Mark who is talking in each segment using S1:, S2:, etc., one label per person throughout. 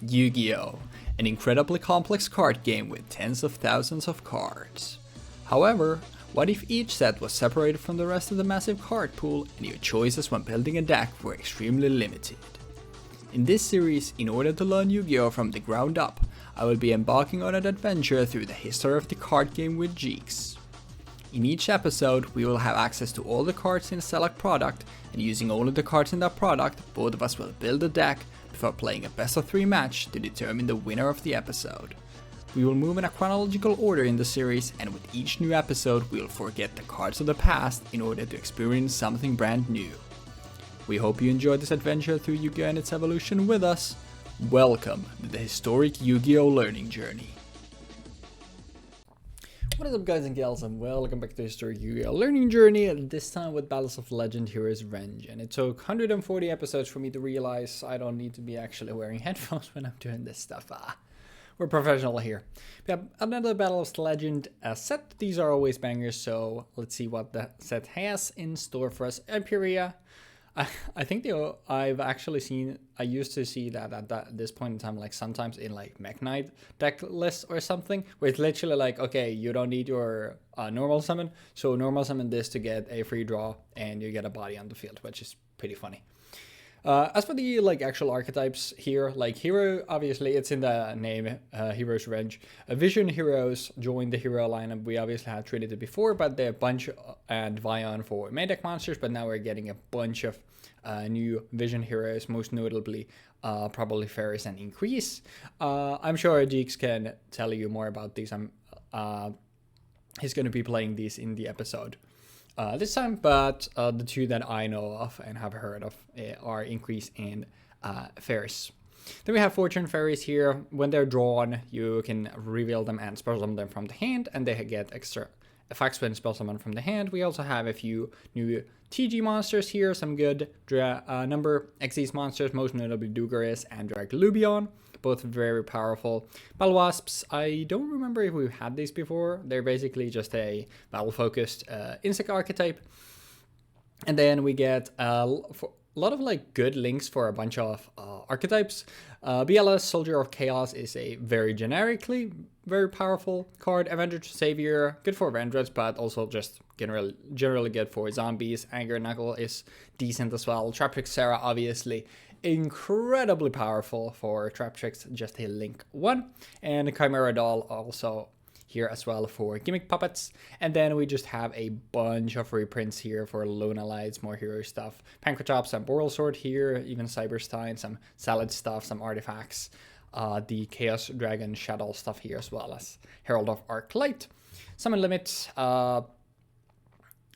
S1: Yu-Gi-Oh! An incredibly complex card game with tens of thousands of cards. However, what if each set was separated from the rest of the massive card pool and your choices when building a deck were extremely limited? In this series, in order to learn Yu-Gi-Oh! From the ground up, I will be embarking on an adventure through the history of the card game with Jeexx. In each episode, we will have access to all the cards in a select product, and using only the cards in that product, both of us will build a deck before playing a best of 3 match to determine the winner of the episode. We will move in a chronological order in the series, and with each new episode we will forget the cards of the past in order to experience something brand new. We hope you enjoyed this adventure through Yu-Gi-Oh! And its evolution with us. Welcome to the historic Yu-Gi-Oh! Learning journey. What is up, guys and gals, and welcome back to the historic Yu-Gi-Oh! Learning journey, and this time with Battles of Legend Heroes Revenge. And it took 140 episodes for me to realize I don't need to be actually wearing headphones when I'm doing this stuff. We're professional here. We have another Battle of Legend set. These are always bangers, so let's see what the set has in store for us. Imperia. I think I've actually seen, I used to see that at this point in time, like sometimes in like Mech Knight deck list or something, where it's literally like, okay, you don't need your normal summon, so normal summon this to get a free draw and you get a body on the field, which is pretty funny. As for the like actual archetypes here, like hero, obviously it's in the name, Heroes Revenge. Vision heroes join the hero lineup. We obviously had Trinity before, but they're a bunch, and Vion for main deck monsters, but now we're getting a bunch of new Vision heroes, most notably probably Ferris and Increase. I'm sure Jeexx can tell you more about these. He's going to be playing these in the episode this time, but the two that I know of and have heard of are Increase and Ferris. Then we have Fortune Fairies here. When they're drawn, you can reveal them and spell summon them from the hand, and they get extra effects when spell summon from the hand. We also have a few new TG monsters here, some good number Xyz monsters, most notably Dugaris and Draglubion, both very powerful. Battle Wasps, I don't remember if we've had these before. They're basically just a battle-focused insect archetype. And then we get a lot of like good links for a bunch of archetypes. BLS, Soldier of Chaos, is a very generically very powerful card. Avenger Savior, good for Vendreads, but also just generally good for zombies. Anger Knuckle is decent as well. Traptrix Sarah, obviously incredibly powerful for Traptrix, just a link 1. And Chimera Doll also here as well for gimmick puppets. And then we just have a bunch of reprints here for Lunalight, more hero stuff. Pancratops, some Boral Sword here, even Cyberstein, some Salad stuff, some artifacts. The Chaos Dragon Shadow stuff here, as well as Herald of Arclight. Summon limits,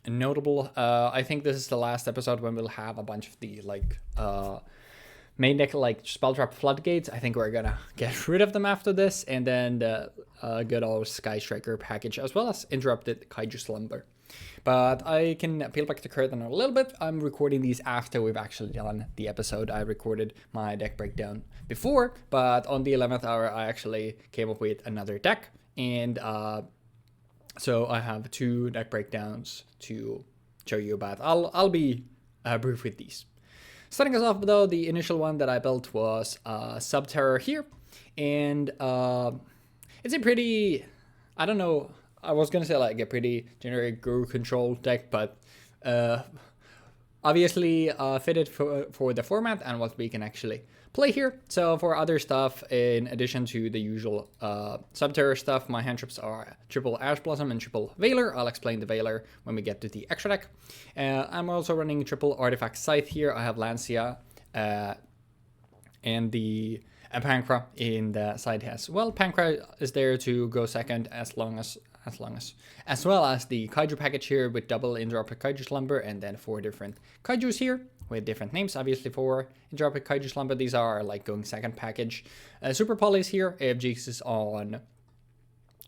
S1: notable. I think this is the last episode when we'll have a bunch of the like main deck like Spell Trap Floodgates. I think we're gonna get rid of them after this, and then the good old Sky Striker package, as well as Interrupted Kaiju Slumber. But I can peel back the curtain a little bit. I'm recording these after we've actually done the episode. I recorded my deck breakdown before, but on the 11th hour I actually came up with another deck, and so I have 2 deck breakdowns to show you about. I'll be brief with these. Starting us off though, the initial one that I built was Subterror here, and it's a pretty, I don't know, I was gonna say like a pretty generic Guru control deck, but obviously fitted for the format and what we can actually play here. So for other stuff, in addition to the usual Subterror stuff, my hand trips are triple Ash Blossom and triple Veiler. I'll explain the Veiler when we get to the extra deck. I'm also running triple Artifact Scythe here. I have Lancia and the Pankra in the side as well. Pankra is there to go second as well as the Kaiju package here with double Interrupted Kaiju Slumber, and then 4 different Kaijus here with different names, obviously for Interrupted Kaiju Slumber. These are like going second package. Super Poly is here. Jeexx is on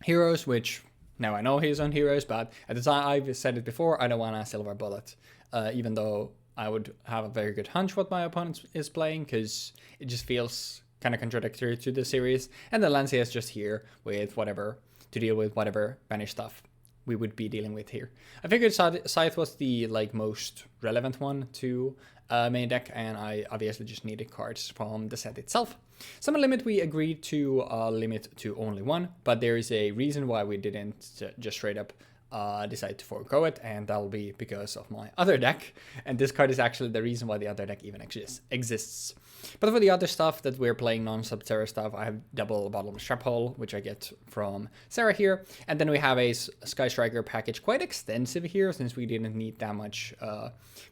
S1: Heroes, which now I know he's on Heroes, but at the time I've said it before, I don't want a Silver Bullet, even though I would have a very good hunch what my opponent is playing, because it just feels kind of contradictory to the series. And the Lancia is just here with whatever, to deal with whatever banished stuff we would be dealing with here. I figured Scythe was the like most relevant one to main deck, and I obviously just needed cards from the set itself. Summon limit we agreed to limit to only one, but there is a reason why we didn't just straight up decide to forego it, and that'll be because of my other deck, and this card is actually the reason why the other deck even exists. But for the other stuff that we're playing, non-Subterror stuff, I have double bottom strap hole, which I get from Sarah here, and then we have a Sky Striker package, quite extensive here since we didn't need that much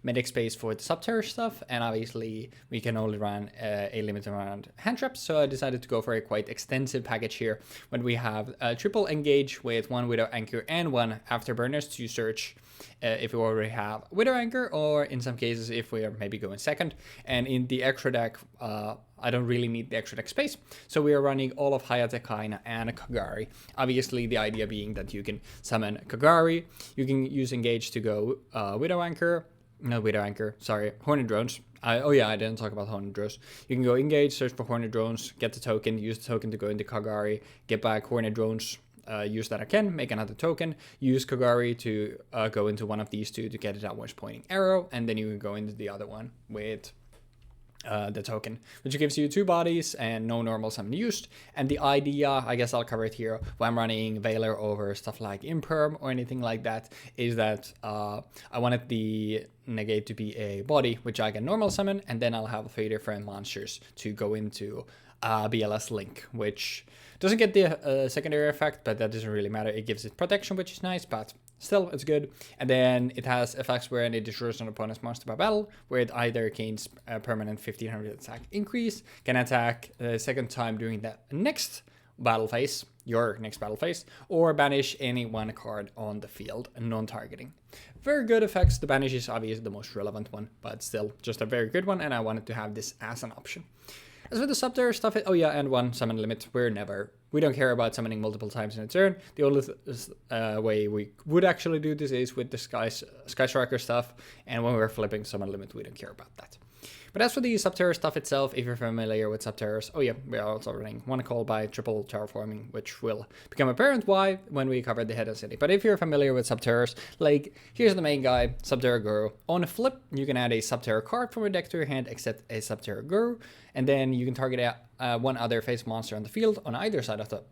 S1: medic space for the Subterror stuff, and obviously we can only run a limited amount hand traps, so I decided to go for a quite extensive package here when we have triple engage with one Widow Anchor and one Afterburners to search if we already have Widow Anchor, or in some cases if we are maybe going second. And in the extra deck, I don't really need the extra deck space, so we are running all of Hayate Kaina and Kagari. Obviously the idea being that you can summon Kagari, you can use engage to go Widow Anchor, no Widow Anchor, sorry, Hornet Drones. Oh yeah, I didn't talk about Hornet Drones. You can go engage, search for Hornet Drones, get the token, use the token to go into Kagari, get back Hornet Drones, use that again, make another token, use Kagari to go into one of these two to get a downwards pointing arrow, and then you can go into the other one with the token, which gives you 2 bodies and no normal summon used. And the idea, I guess I'll cover it here, when I'm running Veiler over stuff like Imperm or anything like that, is that I wanted the negate to be a body, which I can normal summon, and then I'll have 3 different monsters to go into BLS Link, which doesn't get the secondary effect, but that doesn't really matter. It gives it protection, which is nice, but still, it's good. And then it has effects where it destroys an opponent's monster by battle, where it either gains a permanent 1500 attack increase, can attack the second time during the next battle phase, your next battle phase, or banish any one card on the field, non-targeting. Very good effects. The banish is obviously the most relevant one, but still just a very good one, and I wanted to have this as an option. As for the Subterror stuff, oh yeah, and one summon limit. We don't care about summoning multiple times in a turn. The only way we would actually do this is with the Sky Striker stuff, and when we're flipping summon limit, we don't care about that. But as for the Subterror stuff itself, if you're familiar with Subterrors, oh yeah, we are also running one call by triple terraforming, which will become apparent why when we cover the Hidden City. But if you're familiar with Subterrors, like, here's the main guy, Subterror Guru. On a flip, you can add a Subterror card from your deck to your hand, except a Subterror Guru, and then you can target one other face monster on the field on either side of the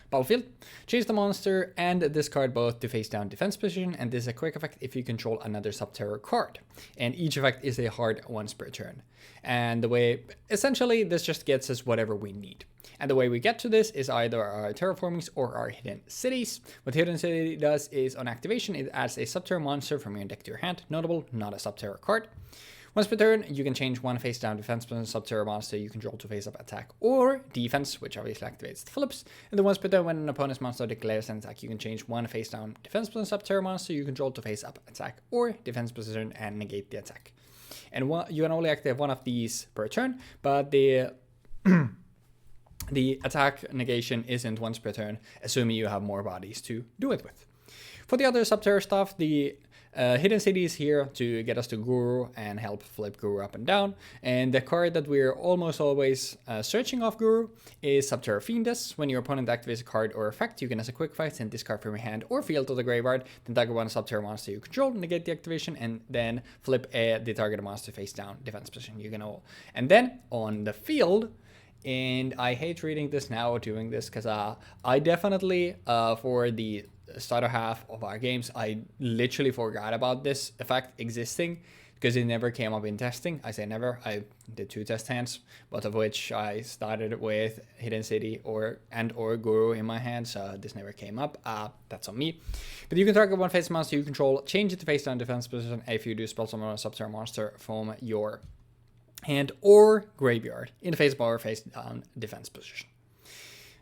S1: battlefield, change the monster and discard both to face down defense position, and this is a quick effect if you control another Subterror card, and each effect is a hard once per turn. And the way, essentially, this just gets us whatever we need. And the way we get to this is either our terraformings or our hidden cities. What hidden city does is on activation, it adds a Subterror monster from your deck to your hand, notable, not a Subterror card. Once per turn, you can change one face down defense Subterror monster you control to face up attack or defense, which obviously activates the flips. And then once per turn, when an opponent's monster declares an attack, you can change one face down defense Subterror monster you control to face up attack or defense position and negate the attack. And you can only activate one of these per turn, but the attack negation isn't once per turn, assuming you have more bodies to do it with. For the other Subterror stuff, the Hidden City is here to get us to Guru and help flip Guru up and down. And the card that we're almost always searching off Guru is Subterror Fiendess. When your opponent activates a card or effect, you can, as a quick fight, send this card from your hand or field to the graveyard, then target one Subterror monster you control, negate the activation, and then flip the target monster face down defense position. You can all. And then on the field, and I hate reading this now or doing this because I definitely, for the starter half of our games, I literally forgot about this effect existing because it never came up in testing. I say never. I did 2 test hands, both of which I started with Hidden City or Guru in my hand, so this never came up. That's on me. But you can target one face monster you control, change it to face down defense position if you do spell summon a Subterror monster from your hand or graveyard in the face up or face down defense position.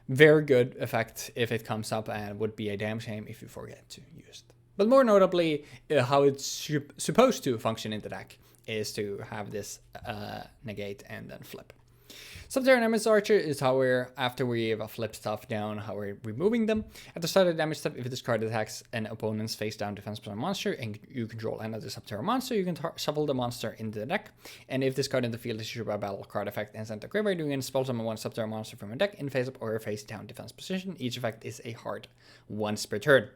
S1: Very good effect if it comes up, and would be a damn shame if you forget to use it. But more notably, how it's supposed to function in the deck is to have this negate and then flip. Subterror Damage Archer is how we're, after we've flipped stuff down, how we're removing them. At the start of the damage step, if this card attacks an opponent's face down defense on a monster and you control another Subterror monster, you can shuffle the monster into the deck. And if this card in the field is issued by battle card effect and sent to graveyard, you can spell summon one Subterror monster from a deck in face up or face down defense position. Each effect is a hard once per turn.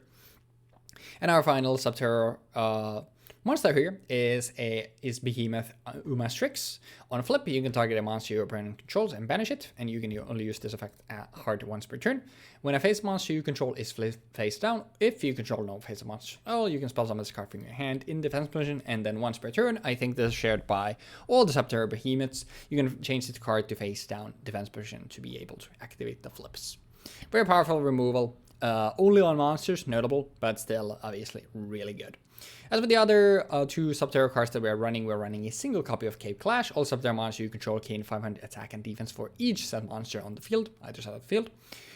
S1: And our final Subterror monster here is Behemoth Umastrix. On flip, you can target a monster your opponent controls and banish it, and you can only use this effect hard once per turn. When a face monster you control is face down, if you control no face monster, you can spell summon this card from your hand in defense position, and then once per turn. I think this is shared by all the Subterror Behemoths. You can change this card to face down defense position to be able to activate the flips. Very powerful removal. Only on monsters, notable, but still obviously really good. As for the other two Subterror cards that we're running a single copy of Cape Clash. All Subterror monsters you control gain 500 attack and defense for each set monster on the field, either side of the field.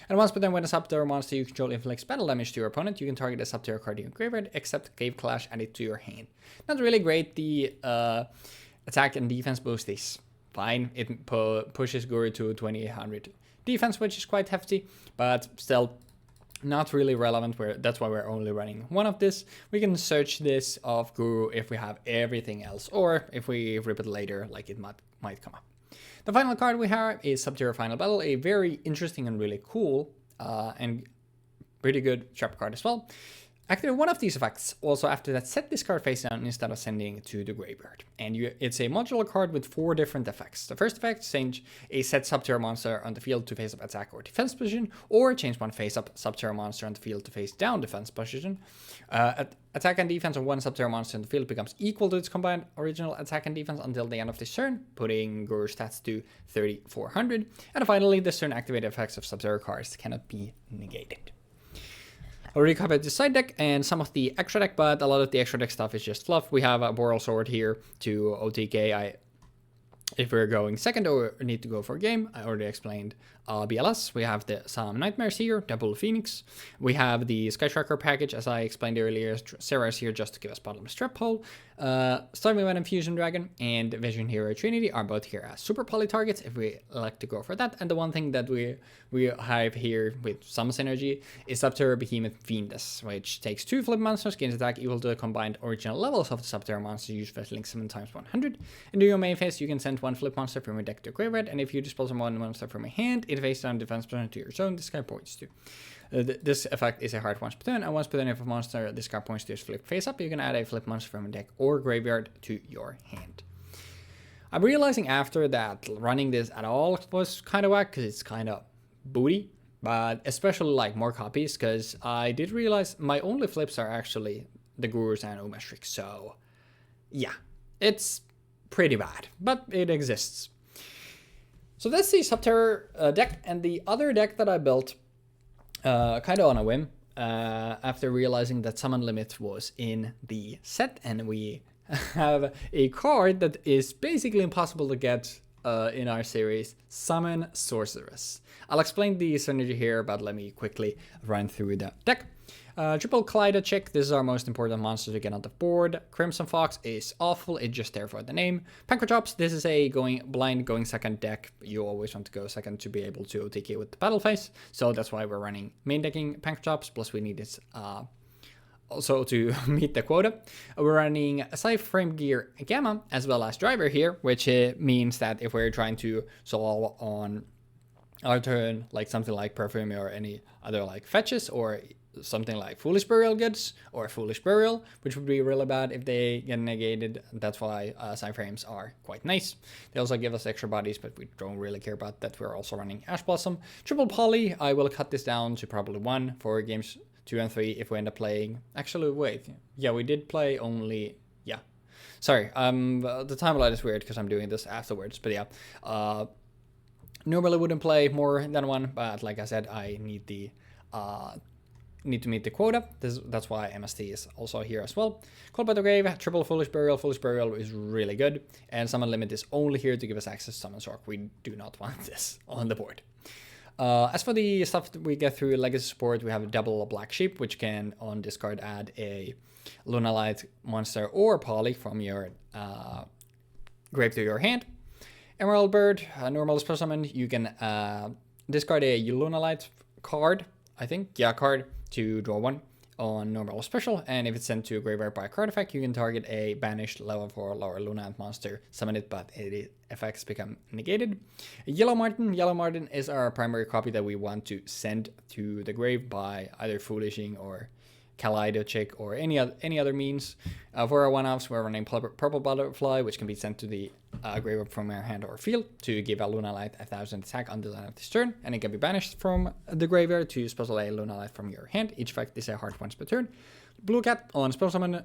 S1: And once per turn, when a Subterror monster you control inflicts battle damage to your opponent, you can target a Subterror card in your graveyard, except Cape Clash, add it to your hand. Not really great. The attack and defense boost is fine. It pushes Guru to 2800 defense, which is quite hefty, but still not really relevant. That's why we're only running one of this. We can search this of Guru if we have everything else, or if we rip it later, like it might come up. The final card we have is Subterror Final Battle, a very interesting and really cool and pretty good trap card as well. Activate one of these effects. Also after that, set this card face down instead of sending it to the graveyard. And it's a modular card with 4 different effects. The first effect, change a set Subterror monster on the field to face up attack or defense position, or change one face up Subterror monster on the field to face down defense position. Attack and defense of one Subterror monster in the field becomes equal to its combined original attack and defense until the end of this turn, putting Guru stats to 3400. And finally, this turn activated effects of Subterror cards cannot be negated. Already covered the side deck and some of the extra deck, but a lot of the extra deck stuff is just fluff. We have a Boral Sword here to OTK. If we're going second or need to go for a game, I already explained BLS. We have some Nightmares here, Double Phoenix. We have the Sky Tracker package, as I explained earlier. Sarah is here just to give us bottomless trap hole. Starving Venom Fusion Dragon and Vision Hero Trinity are both here as super poly targets if we like to go for that. And the one thing that we have here with some synergy is Subterror Behemoth Fiendus, which takes 2 flip monsters, gains attack equal to the combined original levels of the Subterror monster used for link 7 times 100. In your main phase, you can send 1 flip monster from your deck to graveyard, and if you dispose of 1 monster from a hand, it face down defense position to your zone. This card points to. This effect is a hard once per turn, and once per turn if a monster this card points to is flipped face up, you can add a flip monster from a deck or graveyard to your hand. I'm realizing after that running this at all was kind of whack because it's kind of booty, but especially like more copies, because I did realize my only flips are actually the Gurus and Umastrix, so yeah, it's pretty bad, but it exists. So that's the Subterror deck, and the other deck that I built kind of on a whim after realizing that Summon Limit was in the set, and we have a card that is basically impossible to get in our series, Summon Sorceress. I'll explain the synergy here, but let me quickly run through the deck. Triple Kaleido check. This is our most important monster to get on the board. Crimson Fox is awful. It's just there for the name. Pancrochops. This is a going second deck. You always want to go second to be able to OTK with the battle phase. So that's why we're running main decking Pancrochops. Plus we need this also to meet the quota. We're running a Scythe Frame Gear Gamma as well as Driver here, which means that if we're trying to solve on our turn, like something like Perfume or any other like fetches, or something like Foolish Burial Goods or Foolish Burial, which would be really bad if they get negated. That's why Scythe Frames are quite nice. They also give us extra bodies, but we don't really care about that. We're also running Ash Blossom. Triple Poly, I will cut this down to probably 1 for games 2 and 3 if we end up playing. Actually, wait. Yeah, we did play only... Yeah. Sorry, the timeline is weird because I'm doing this afterwards, but yeah. Normally wouldn't play more than 1, but like I said, I need the... need to meet the quota. That's why MST is also here as well. Call by the Grave, triple Foolish Burial. Foolish Burial is really good. And Summon Limit is only here to give us access to Summon Sork. We do not want this on the board. As for the stuff that we get through Legacy support, we have a double Black Sheep, which can on this card add a Lunalight monster or Poly from your grave to your hand. Emerald Bird, normal special summon, you can discard a Lunalight card, I think, yeah, card, to draw one on normal or special, and if it's sent to a graveyard by a card effect, you can target a banished level 4 or lower Lunalight monster, summon it, but its effects become negated. Yellow Martin is our primary copy that we want to send to the grave by either Foolishing or Kaleido or any other means. For our one-offs, we're running Purple Butterfly, which can be sent to the graveyard from our hand or field to give a Lunalight 1000 attack until the end of this turn, and it can be banished from the graveyard to special a Lunalight from your hand. Each effect is a hard once per turn. Blue Cat on special summon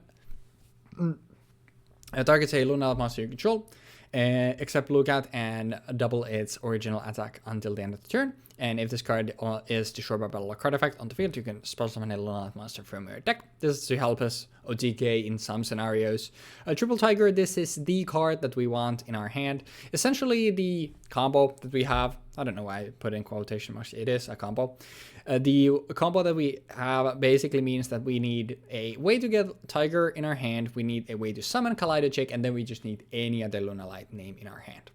S1: targets a Lunalight monster you control, except Blue Cat, and double its original attack until the end of the turn. And if this card is destroyed by battle or card effect on the field, you can special summon a Lunalight monster from your deck. This is to help us OTK in some scenarios. Triple Tiger, this is the card that we want in our hand. Essentially the combo that we have, I don't know why I put in quotation marks, it is a combo. The combo that we have basically means that we need a way to get Tiger in our hand, we need a way to summon Kaleido, and then we just need any other Lunalight name in our hand.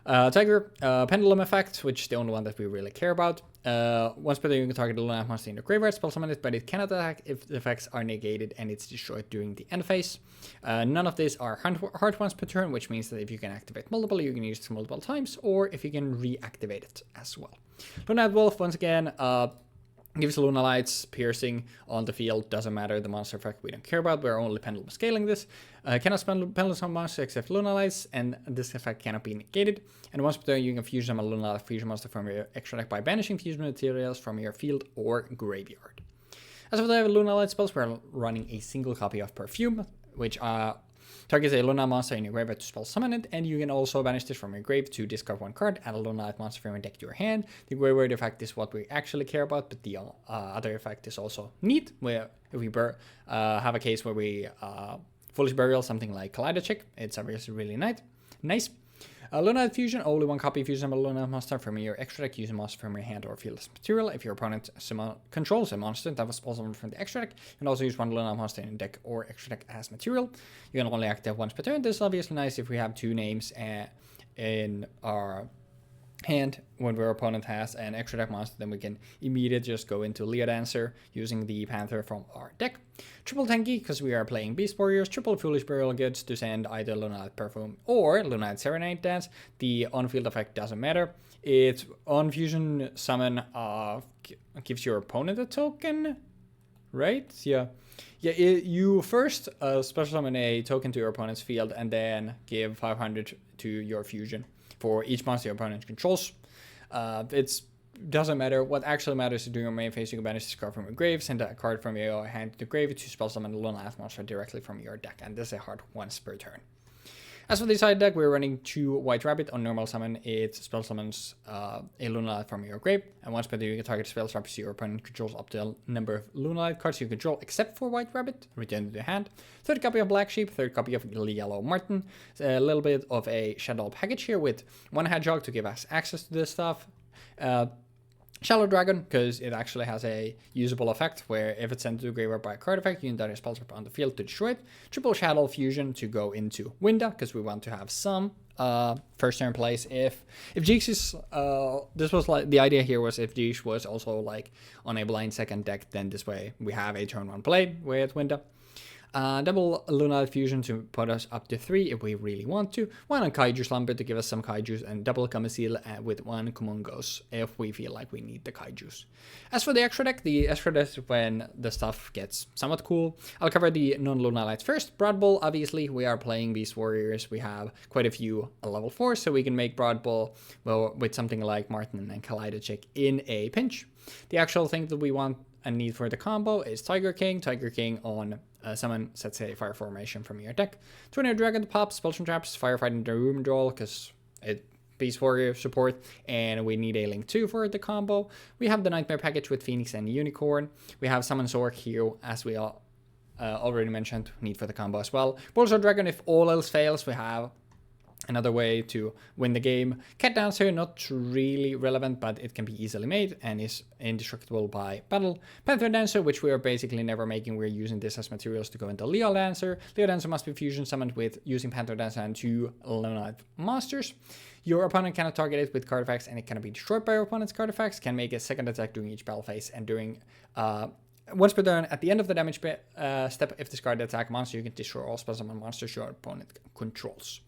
S1: Tiger, Pendulum Effect, which is the only one that we really care about. Once per turn, you can target the Lunalight monster in the graveyard, spell summon it, but it cannot attack if the effects are negated and it's destroyed during the end phase. None of these are hard ones per turn, which means that if you can activate multiple, you can use it multiple times, or if you can reactivate it as well. Lunalight Wolf, once again, gives Lunalight's piercing on the field, doesn't matter, the monster effect we don't care about, we're only pendulum scaling this. Cannot spend pendulum on monster except Lunalights, and this effect cannot be negated. And once per turn, you can fusion a Lunalight fusion monster from your extra deck by banishing fusion materials from your field or graveyard. As for the Lunalight spells, we're running a single copy of Perfume, which targets a Lunalight monster in your graveyard to spell summon it, and you can also banish this from your grave to discard one card, add a Lunalight monster from your deck to your hand. The graveyard effect is what we actually care about, but the other effect is also neat, where if we have a case where we Foolish Burial, something like Kaleido, it's obviously really nice. Lunalight Fusion, only one copy fusion of a Lunalight monster from your extra deck, use a monster from your hand or field as material. If your opponent controls a monster that was also from the extra deck, you can also use one Lunalight monster in your deck or extra deck as material. You can only activate once per turn. This is obviously nice if we have two names in our hand when our opponent has an extra deck monster, then we can immediately just go into Leo Dancer using the Panther from our deck. Triple Tanky, because we are playing Beast Warriors. Triple Foolish Burial Goods to send either Lunalight Perfume or Lunalight Serenade Dance. The on-field effect doesn't matter. It's on fusion summon gives your opponent a token, right? Yeah, you first special summon a token to your opponent's field and then give 500 to your fusion for each monster your opponent controls. It doesn't matter. What actually matters is during your main phase, you can banish this card from your grave, send a card from your hand to the grave to spell summon a Lunalight monster directly from your deck, and this is a hard once per turn. As for the side deck, we're running 2 White Rabbit. On normal summon, it spell summons a Lunalight from your grave, and once per turn, you can target spell traps your opponent controls up to a number of Lunalight cards you control, except for White Rabbit, return to the hand. Third copy of Black Sheep, third copy of Yellow Martin. A little bit of a Shadow package here with 1 Hedgehog to give us access to this stuff. Shallow Dragon, because it actually has a usable effect where if it's sent to the graveyard by a card effect, you can dart a spell trap on the field to destroy it. Triple Shadow Fusion to go into Winda, because we want to have some first turn plays. If Jeexx is, this was like, the idea here was if Jeexx was also like on a blind second deck, then this way we have a turn 1 play with Winda. Double Lunalight Fusion to put us up to 3 if we really want to. 1 on Kaiju Slumber to give us some Kaijus, and double Kamasil with 1 Kumungos if we feel like we need the Kaijus. As for the extra deck is when the stuff gets somewhat cool. I'll cover the non-Lunalights first. Broad Bull, obviously, we are playing Beast Warriors. We have quite a few level 4, so we can make Broad Bull with something like Martin and Kaleido in a pinch. The actual thing that we want and need for the combo is Tiger King. Tiger King on summon sets a fire formation from your deck. Tornado Dragon pops, Spellstorm Traps, Firefighting the Room Draw, because it Beast Warrior support, and we need a Link 2 for the combo. We have the Nightmare package with Phoenix and Unicorn. We have Summon Zork here, as we already mentioned, need for the combo as well. Bullseye Dragon, if all else fails, we have Another way to win the game. Cat Dancer, not really relevant, but it can be easily made and is indestructible by battle. Panther Dancer, which we are basically never making, we're using this as materials to go into Leo Dancer. Leo Dancer must be fusion summoned with using Panther Dancer and 2 Lunalight monsters. Your opponent cannot target it with card effects and it cannot be destroyed by your opponent's card effects. Can make a second attack during each battle phase and during once per turn, at the end of the damage step, if discarded attack monster, you can destroy all spell summon monsters your opponent controls.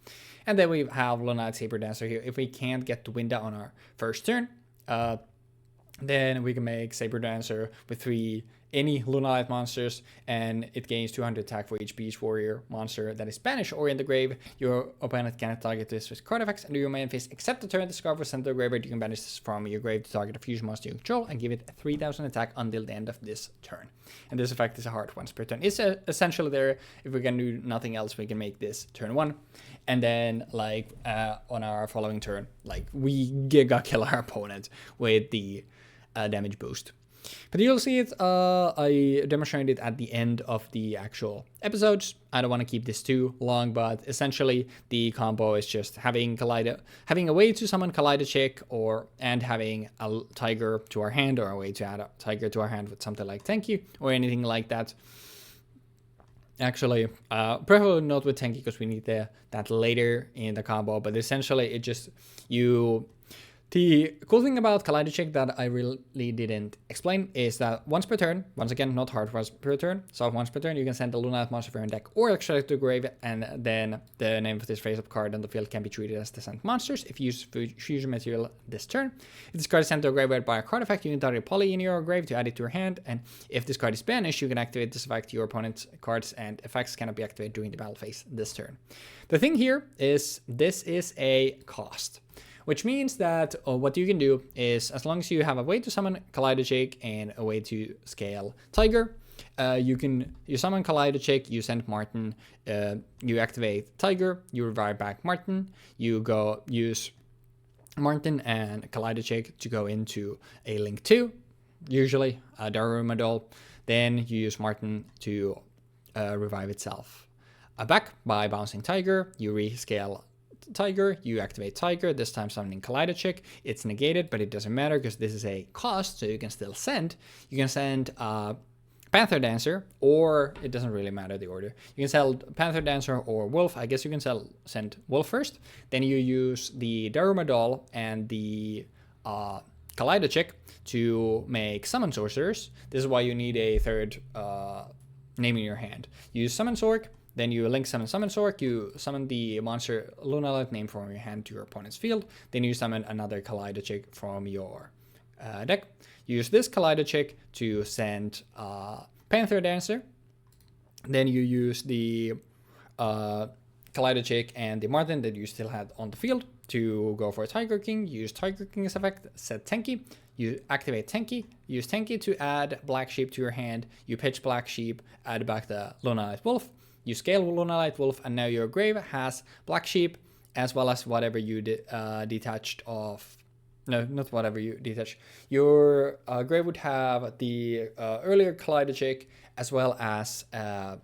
S1: And then we have Lunalight Saber Dancer here. If we can't get to Winda on our first turn, then we can make Saber Dancer with 3 any Lunalight monsters, and it gains 200 attack for each Beast Warrior monster that is banished or in the grave. Your opponent cannot target this with card effects, and do your main phase except the turn discard for center graveyard, you can banish this from your grave to target a fusion monster you control and give it 3000 attack until the end of this turn. And this effect is a hard once per turn. It's essentially there. If we can do nothing else, we can make this turn 1, and then like on our following turn, like we giga kill our opponent with the damage boost. But you'll see it, I demonstrated it at the end of the actual episodes. I don't want to keep this too long, but essentially the combo is just having a way to summon Kaleidocheck and having a tiger to our hand, or a way to add a tiger to our hand with something like Tenki or anything like that. Actually, preferably not with Tenki because we need that later in the combo, but essentially it just, the cool thing about Kaleidocheck that I really didn't explain is that once per turn, once again, not hard once per turn, so once per turn you can send a Lunalight monster from your deck or extract it to grave, and then the name of this face-up card on the field can be treated as the sent monsters if you use fusion material this turn. If this card is sent to a graveyard by a card effect, you can target Poly in your grave to add it to your hand, and if this card is banished, you can activate this effect. Your opponent's cards and effects cannot be activated during the battle phase this turn. The thing here is this is a cost, which means that what you can do is, as long as you have a way to summon Kaleidocheck and a way to scale Tiger, you summon Kaleidocheck, you send Martin, you activate Tiger, you revive back Martin, you go use Martin and Kaleidocheck to go into a Link 2, usually a Daruma doll, then you use Martin to revive itself back by bouncing Tiger, you rescale Tiger, you activate Tiger, this time summoning Kaleidocheck. It's negated, but it doesn't matter because this is a cost, so you can still send. You can send Panther Dancer, or it doesn't really matter the order. You can sell Panther Dancer or Wolf. I guess you can send Wolf first. Then you use the Daruma doll and the Kaleidocheck to make summon sorcerers. This is why you need a third name in your hand. You use Summon Sork. Then you link summon Sork, you summon the monster Lunalight name from your hand to your opponent's field. Then you summon another Kaleidocheck from your deck. You use this Kaleidocheck to send Panther Dancer. Then you use the Kaleidocheck and the Martin that you still had on the field to go for a Tiger King. You use Tiger King's effect, set Tenki. You activate Tenki, use Tenki to add Black Sheep to your hand. You pitch Black Sheep, add back the Lunalight Wolf. You scale Lunalight Wolf, and now your grave has Black Sheep, as well as whatever you detached of. No, not whatever you detached. Your grave would have the earlier Kaleidocheck, as well as a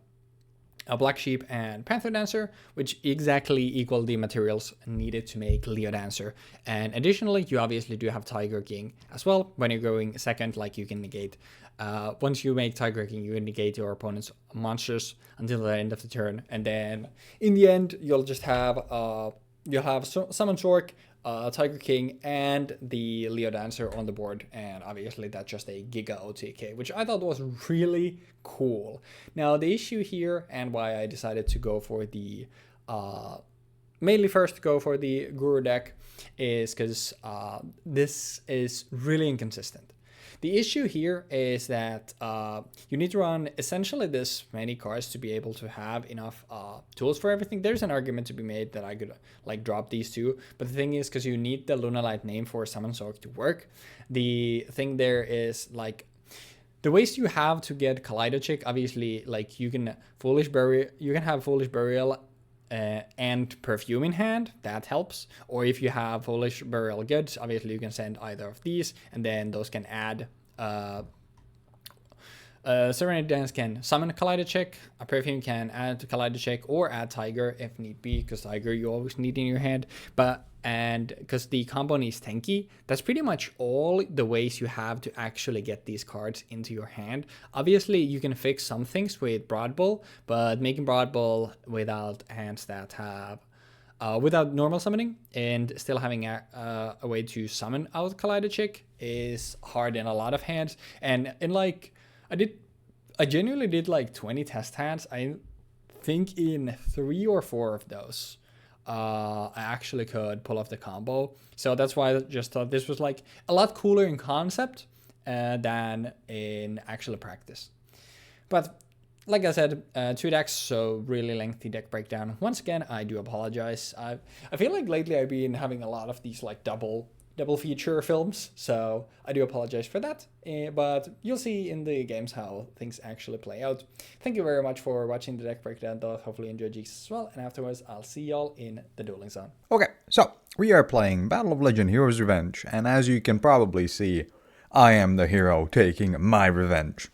S1: Black Sheep and Panther Dancer, which exactly equal the materials needed to make Leo Dancer. And additionally, you obviously do have Tiger King as well. When you're going second, like you can negate. Once you make Tiger King, you negate your opponent's monsters until the end of the turn, and then in the end, you'll just have Summon Sork, Tiger King, and the Leo Dancer on the board, and obviously that's just a Giga OTK, which I thought was really cool. Now the issue here, and why I decided to go for the mainly first go for the Guru deck, is because this is really inconsistent. The issue here is that you need to run essentially this many cards to be able to have enough tools for everything. There's an argument to be made that I could like drop these two, but the thing is, because you need the Lunalight name for Summon Sork to work, the thing there is like the ways you have to get Kaleidocheck. Obviously, like you can have Foolish Burial and Perfume in hand, that helps. Or if you have Foolish Burial Goods, obviously you can send either of these, and then those can add Serenity Dance can summon a Collider Check, a Perfume can add to Collider Check or add Tiger if need be, because Tiger you always need in your hand. And because the combo needs tanky, that's pretty much all the ways you have to actually get these cards into your hand. Obviously, you can fix some things with Broad Bull, but making Broad Bull without hands that have without normal summoning and still having a way to summon out Collider Check is hard in a lot of hands. And in like, I genuinely did like 20 test hands. I think in 3 or 4 of those, I actually could pull off the combo. So that's why I just thought this was like a lot cooler in concept than in actual practice. But like I said, 2 decks, so really lengthy deck breakdown. Once again, I do apologize. I feel like lately I've been having a lot of these like double feature films, so I do apologize for that. But you'll see in the games how things actually play out. Thank you very much for watching the deck breakdown, though. Hopefully you enjoyed Jeexx as well. And afterwards, I'll see y'all in the dueling zone.
S2: Okay, so we are playing Battle of Legend Heroes Revenge, and as you can probably see, I am the hero taking my revenge.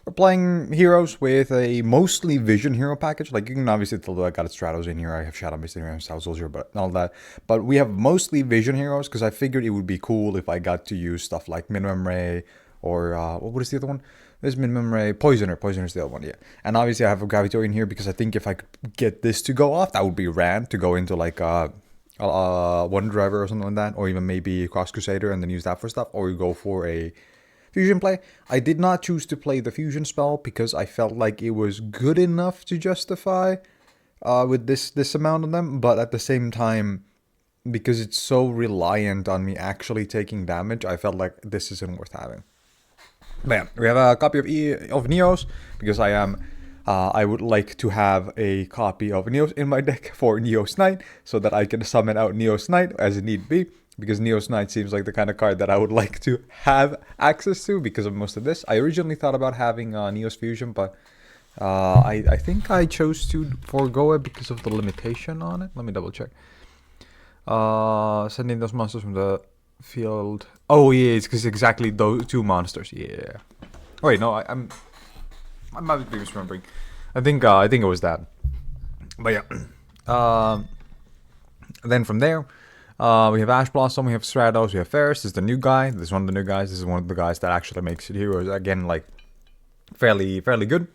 S2: We're playing heroes with a mostly vision hero package. Like, you can obviously tell that I got Stratos in here, I have Shadow Mist in here, I have South Soldier, but all that. But we have mostly vision heroes, because I figured it would be cool if I got to use stuff like Minimum Ray, or, what is the other one? There's Minimum Ray, Poisoner is the other one, yeah. And obviously I have a Gravito in here, because I think if I could get this to go off, that would be rad, to go into like, One Driver or something like that, or even maybe Cross Crusader and then use that for stuff, or you go for a fusion play. I did not choose to play the fusion spell because I felt like it was good enough to justify with this amount of them, but at the same time, because it's so reliant on me actually taking damage, I felt like this isn't worth having. But yeah, we have a copy of Neos, because I would like to have a copy of Neos in my deck for Neos Knight, so that I can summon out Neos Knight as need be. Because Neos Knight seems like the kind of card that I would like to have access to because of most of this. I originally thought about having Neos Fusion, but I think I chose to forego it because of the limitation on it. Let me double check. Sending those monsters from the field. Oh yeah, it's because exactly those 2 monsters. Yeah. Wait, no, I might be misremembering. I think it was that. But yeah. Then from there, we have Ash Blossom, we have Stratos, we have Ferris. This is the new guy. This is one of the new guys. This is one of the guys that actually makes heroes again like fairly good.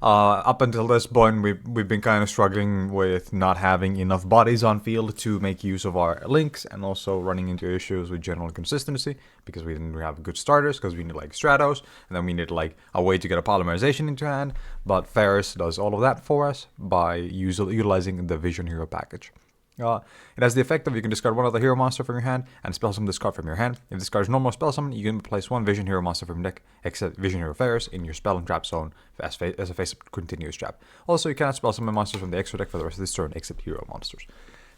S2: Up until this point, we've been kind of struggling with not having enough bodies on field to make use of our links, and also running into issues with general consistency because we didn't have good starters, because we need like Stratos, and then we need like a way to get a polymerization into hand. But Ferris does all of that for us by utilizing the Vision Hero package. It has the effect of you can discard one other hero monster from your hand and spell summon this card from your hand. If this card is normal spell summon, you can place 1 Vision Hero monster from your deck, except Vision Hero Ferris, in your spell and trap zone as a face-up continuous trap. Also, you cannot spell summon monsters from the extra deck for the rest of this turn, except hero monsters.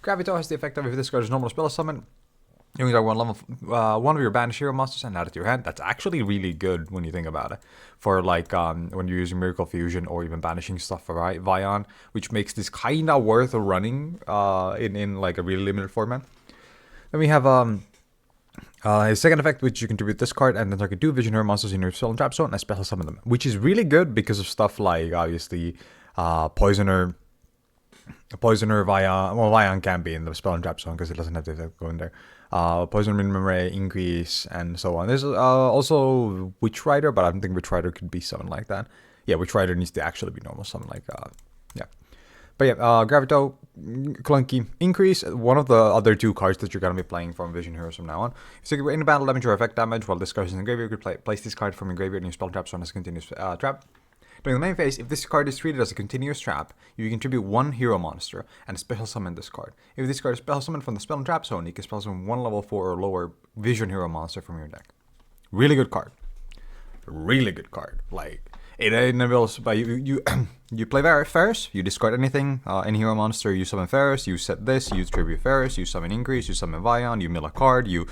S2: Gravito has the effect of if this card is normal spell summon, you can grab one of your banished hero monsters and add it to your hand. That's actually really good when you think about it. For like when you're using Miracle Fusion or even banishing stuff for Vion, which makes this kinda worth running in like a really limited format. Then we have his second effect, which you contribute this card and then target 2 Vision Hero monsters in your spell and trap zone and special summon them, which is really good because of stuff like obviously Poisoner, Vion. Well, Vion can be in the spell and trap zone because it doesn't have to go in there. Poison Minimum Ray, Increase, and so on. There's also Witch Rider, but I don't think Witch Rider could be something like that. Yeah, Witch Rider needs to actually be normal, something like yeah. But yeah, Gravito, Clunky, Increase, one of the other 2 cards that you're going to be playing from Vision Heroes from now on. So you in battle damage or effect damage while this card is in the graveyard, you could place this card from your graveyard in your spell trap zone as a continuous trap. During the main phase, if this card is treated as a continuous trap, you contribute 1 hero monster and special summon this card. If this card is special summoned from the spell and trap zone, you can special summon 1 level 4 or lower Vision Hero monster from your deck. Really good card. Really good card. Like, it enables by you play Ferris, you discard anything, any hero monster, you summon Ferris, you set this, you tribute Ferris, you summon Increase, you summon Vion, you mill a card, you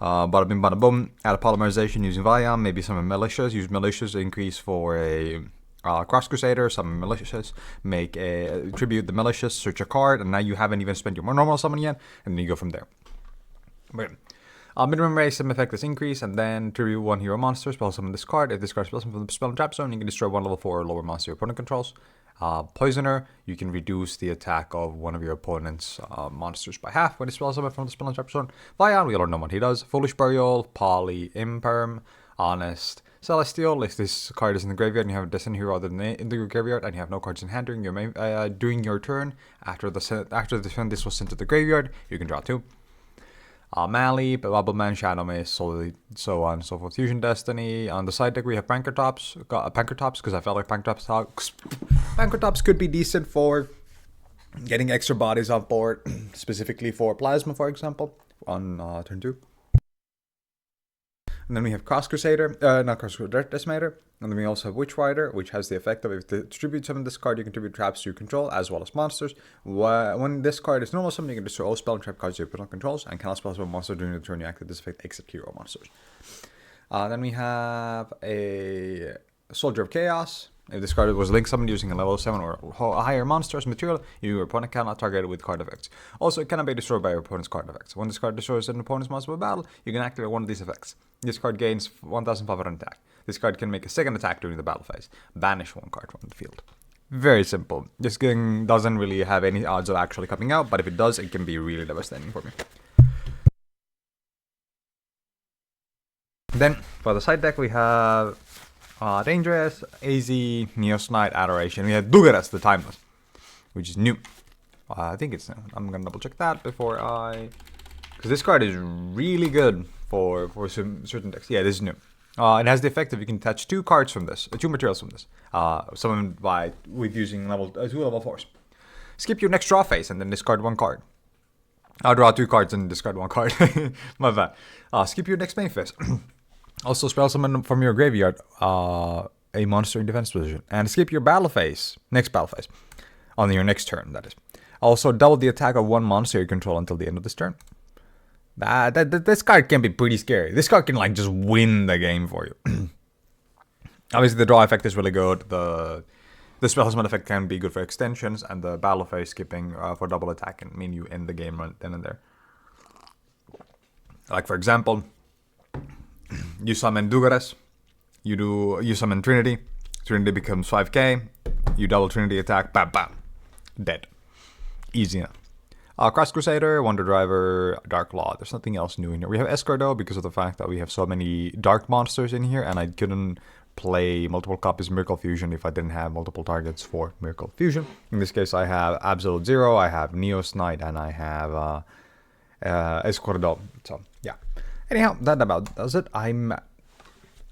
S2: bada bim bada boom, add a polymerization using Vion, maybe summon Militias, use Militias, Increase for a Cross Crusader, summon Militias, make a tribute the Militias, search a card, and now you haven't even spent your more normal summon yet, and then you go from there. But Minimum race effect is increase, and then tribute 1 hero monster, spell summon this card. If this card spell summon from the spell and trap zone, you can destroy 1 level 4 or lower monster your opponent controls. Poisoner, you can reduce the attack of one of your opponent's monsters by half when it's spell summon from the spell and trap zone. Vion, we all know what he does. Foolish Burial, Poly, Imperm, Honest, Celestial. If this card is in the graveyard and you have a Destiny hero other than in the graveyard and you have no cards in hand during your turn, after the turn this was sent to the graveyard, you can draw 2. Mali, Bubbleman, Shadow Mist, so on and so forth. Fusion Destiny. On the side deck, we have Pankratops, because I felt like Pankratops could be decent for getting extra bodies off board, specifically for Plasma, for example, on turn 2. And then we have Cross Crusader, not Cross Crusader, Decimator. And then we also have Witch Rider, which has the effect of if you tribute summon this card, you can tribute traps you control as well as monsters. When this card is normal summon, you can destroy all spell and trap cards your opponent controls and cannot spell summon a monster during the turn you activate this effect except hero monsters. Then we have a Soldier of Chaos. If this card was link summoned using a level 7 or higher monster as material, your opponent cannot target it with card effects. Also, it cannot be destroyed by your opponent's card effects. When this card destroys an opponent's monster by battle, you can activate one of these effects. This card gains 1500 attack. This card can make a second attack during the battle phase. Banish 1 card from the field. Very simple. This game doesn't really have any odds of actually coming out, but if it does, it can be really devastating for me. Then, for the side deck, we have Dangerous, AZ, Neos Knight, Adoration. We have Dugaras, the Timeless, which is new. I think it's new. I'm gonna double check that before because this card is really good for certain decks. Yeah, this is new. It has the effect of you can attach 2 cards from this, 2 materials from this, summoned with using 2 level 4s. Skip your next draw phase and then discard 1 card. I'll draw 2 cards and discard 1 card. My bad. Skip your next main phase. Also, spell summon from your graveyard a monster in defense position. And skip your next battle phase. On your next turn, that is. Also, double the attack of 1 monster you control until the end of this turn. This card can be pretty scary. This card can, just win the game for you. Obviously, the draw effect is really good. The spell summon effect can be good for extensions. And the battle phase skipping for double attack can mean you end the game right then and there. Like, for example, you summon Dugares, you summon Trinity becomes 5k, you double Trinity attack, bam bam, dead. Easy enough. Cross Crusader, Wonder Driver, Dark Law. There's nothing else new in here. We have Escort though, because of the fact that we have so many dark monsters in here, and I couldn't play multiple copies of Miracle Fusion if I didn't have multiple targets for Miracle Fusion. In this case, I have Absolute Zero, I have Neos Knight, and I have Escordo. So yeah. Anyhow, that about does it. I'm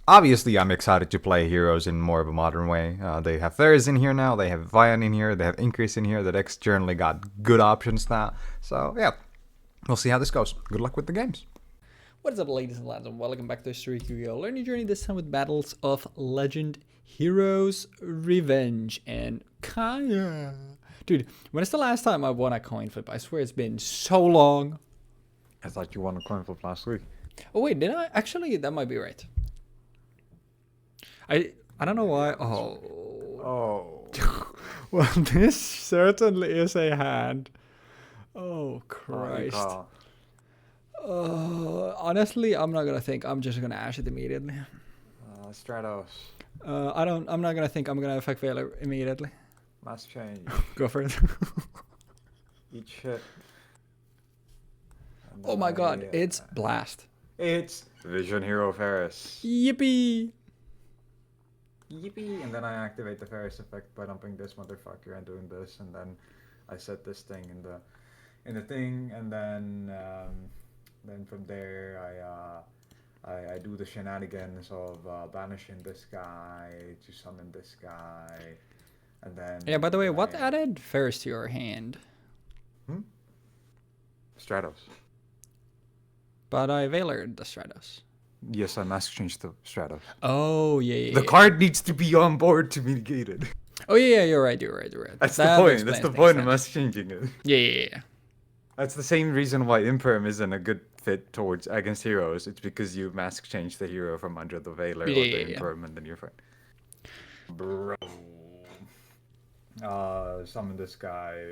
S2: excited to play heroes in more of a modern way. They have Ferris in here now, they have Vion in here, they have Increase in here. The deck's generally got good options now. So yeah, we'll see how this goes. Good luck with the games.
S1: What is up, ladies and lads, and welcome back to History Yu-Gi-Oh! Learning Journey, this time with Battles of Legend, Heroes, Revenge, and Kaya. Dude, when is the last time I won a coin flip? I swear it's been so long.
S2: I thought you won a coin flip last week.
S1: Oh wait, did I? Actually, that might be right. I don't know why. Oh. Well, this certainly is a hand. Oh Christ. Honestly, I'm not gonna think. I'm just gonna ash it immediately.
S2: Stratos.
S1: I'm not gonna think. I'm gonna effect failure immediately.
S2: Must change.
S1: Go for it.
S2: Eat shit.
S1: Oh my god, it's Blast.
S2: It's Vision Hero Ferris.
S1: Yippee!
S2: Yippee! And then I activate the Ferris effect by dumping this motherfucker and doing this, and then I set this thing in the thing, and then from there I do the shenanigans of banishing this guy to summon this guy, and then. Yeah.
S1: By the way, what added Ferris to your hand?
S2: Stratos.
S1: But I Veilered the Stratos.
S2: Yes, I mask changed the Stratos.
S1: Oh, yeah.
S2: The card needs to be on board to be negated.
S1: Oh, yeah, you're right.
S2: That's the point. That's the point of mask changing it.
S1: Yeah.
S2: That's the same reason why Imperm isn't a good fit against heroes. It's because you mask change the hero from under the Veiler or the Imperm, and then you're fine. Bro. Summon this guy.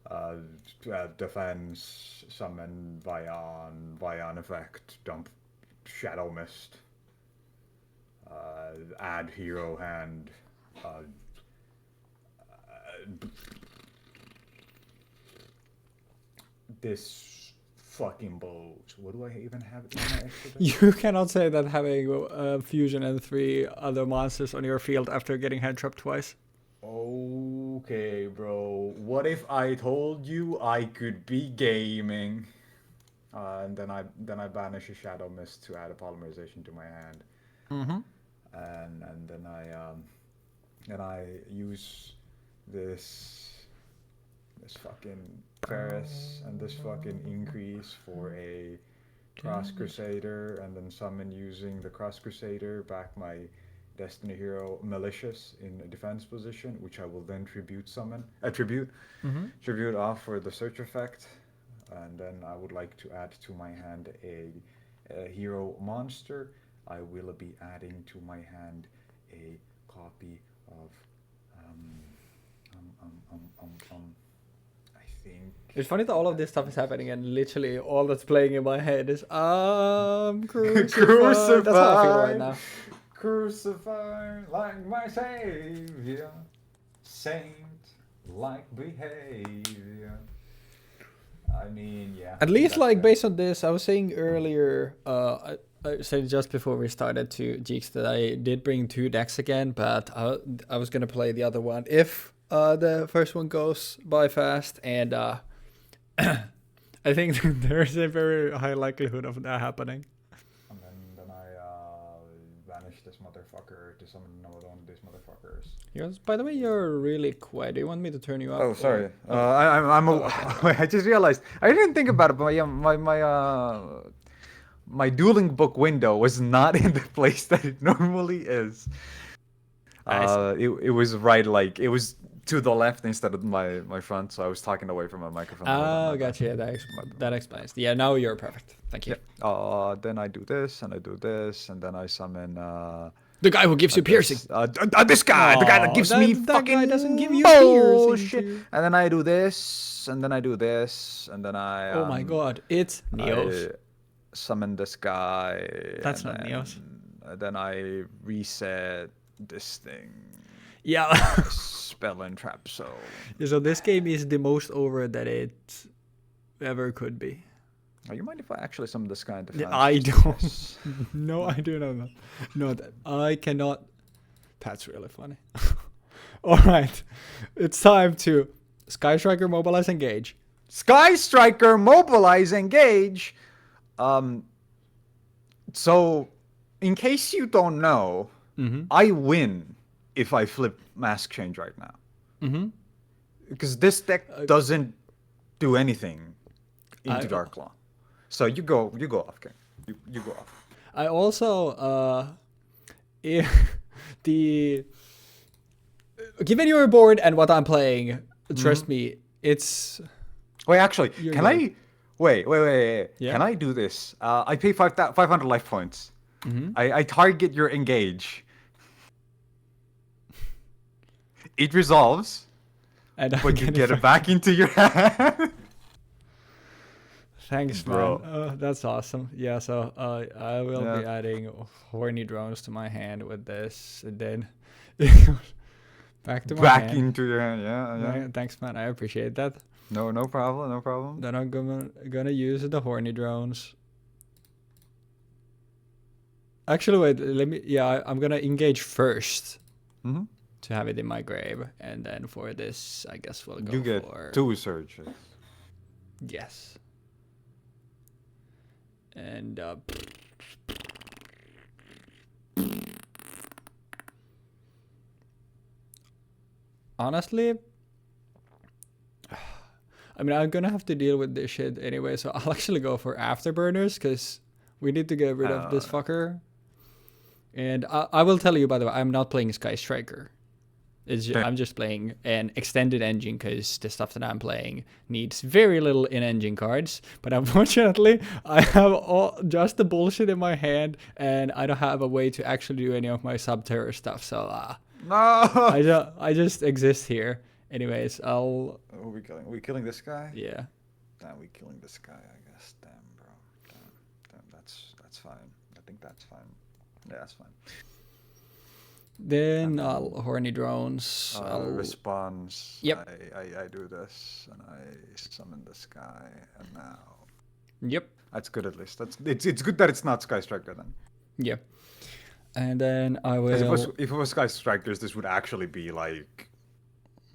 S2: Uh, Defense, summon Vion effect, dump Shadow Mist, add hero hand, this fucking boat. What do I even have in my extra deck?
S1: You cannot say that having fusion and 3 other monsters on your field after getting hand trapped twice.
S2: Okay, bro. What if I told you I could be gaming? And then I banish a Shadow Mist to add a polymerization to my hand.
S1: Mm-hmm.
S2: And then I use this fucking Ferris and this fucking increase for a Cross Crusader, and then summon using the Cross Crusader back my Destiny Hero Malicious in a defense position, which I will then tribute off for the search effect, and then I would like to add to my hand a hero monster. I will be adding to my hand a copy of I think
S1: It's funny that all of this stuff is happening, and literally all that's playing in my head is crucified. That's how I feel right now.
S2: Crucified like my savior, saint like behavior. I mean, yeah.
S1: At least, like, based on this, I was saying earlier, I said just before we started to Jeexx that I did bring 2 decks again, but I was gonna play the other one if the first one goes by fast, and I think there's a very high likelihood of that happening.
S2: And then I banish this motherfucker to summon another one of these motherfuckers.
S1: Yes, by the way, you're really quiet. Do you want me to turn you up?
S2: Oh, sorry. I just realized I didn't think about it, but my dueling book window was not in the place that it normally is. It was right, like it was to the left instead of my front, so I was talking away from my microphone.
S1: Oh, gotcha. Yeah, that explains. Yeah, now you're perfect. Thank you.
S2: Yeah. Then I do this, and I do this, and then I summon
S1: the guy who gives you piercing.
S2: This guy, the guy that gives me
S1: that
S2: fucking
S1: guy doesn't give you
S2: bullshit.
S1: piercing.
S2: And then I do this, and then I do this, and then I.
S1: Oh my god, it's Neos.
S2: I summon this guy.
S1: That's not Neos.
S2: Then I reset this thing.
S1: Yeah.
S2: Spell and trap. So
S1: this game is the most over that it ever could be.
S2: Oh, you mind if I actually summon this guy in defense?
S1: I don't. No, I do not. No, I cannot. That's really funny. All right, it's time to Sky Striker mobilize engage.
S2: Sky Striker mobilize engage. So, in case you don't know, I win if I flip Mask Change right now. Because this deck doesn't do anything into Dark Claw. So you go off, King. You go off.
S1: I also given your board and what I'm playing, trust me, it's.
S2: Wait, actually, can I? Wait.
S1: Yeah?
S2: Can I do this? I pay 500 life points. I target your engage. It resolves, but you get it back into your hand.
S1: Thanks,
S2: bro.
S1: Man. That's awesome. Yeah, so I will be adding horny drones to my hand with this, and then back to my hand.
S2: Back into your hand, yeah.
S1: Thanks, man. I appreciate that.
S2: No problem.
S1: Then I'm gonna use the horny drones. Actually, wait. Let me. Yeah, I'm gonna engage first to have it in my grave, and then for this, I guess we'll go.
S2: You get
S1: for
S2: 2 searches.
S1: Yes. And honestly, I mean, I'm gonna have to deal with this shit anyway, so I'll actually go for Afterburners, because we need to get rid of this fucker. And I will tell you, by the way, I'm not playing Sky Striker. I'm just playing an extended engine, because the stuff that I'm playing needs very little in-engine cards. But unfortunately, I have just the bullshit in my hand, and I don't have a way to actually do any of my Subterror stuff. So
S2: no,
S1: I just exist here. Anyways, I'll...
S2: Who are we killing? Are we killing this guy?
S1: Yeah.
S2: Damn, we killing this guy, I guess. Damn, bro. Damn, that's fine. I think that's fine. Yeah, that's fine.
S1: Then I'll horny drones.
S2: Response.
S1: Yep.
S2: I do this and I summon this guy and now.
S1: Yep.
S2: That's good at least. It's good that it's not Sky Striker then.
S1: Yeah. And then I will...
S2: If it was Sky Strikers, this would actually be like...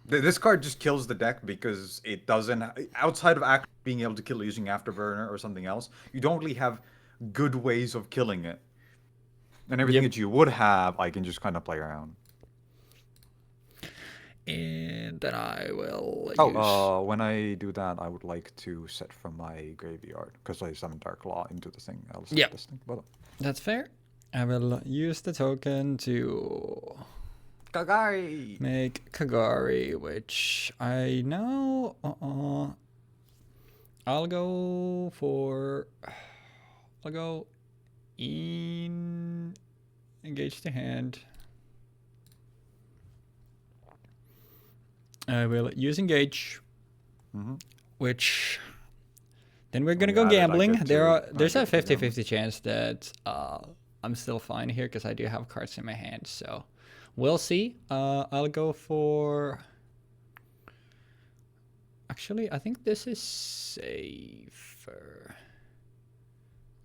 S2: This card just kills the deck because it doesn't... Outside of actually being able to kill using Afterburner or something else, you don't really have good ways of killing it. And everything that you would have, I can just kind of play around.
S1: And then I will
S2: when I do that, I would like to set from my graveyard because I summon Dark Law into the thing. I'll set this thing.
S1: That's fair. I will use the token to
S2: Kagari.
S1: Make Kagari, which I know. I'll go in. Engage the hand. I will use engage, which then we're gonna go gambling. There's a 50-50 chance that I'm still fine here because I do have cards in my hand. So we'll see. I'll go for. Actually, I think this is safer.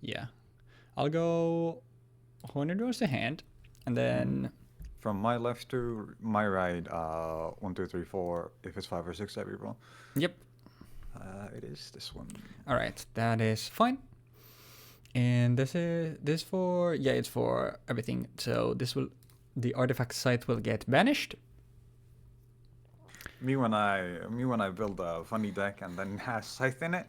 S1: Yeah, I'll go. Hornet draws the hand, and then.
S2: From my left to my right, 1, 2, 3, 4. If it's 5 or 6, every roll.
S1: Yep.
S2: It is this one.
S1: All right, that is fine. And it's for everything. So the artifact site will get banished.
S2: Me when I build a funny deck and then has Scythe in it.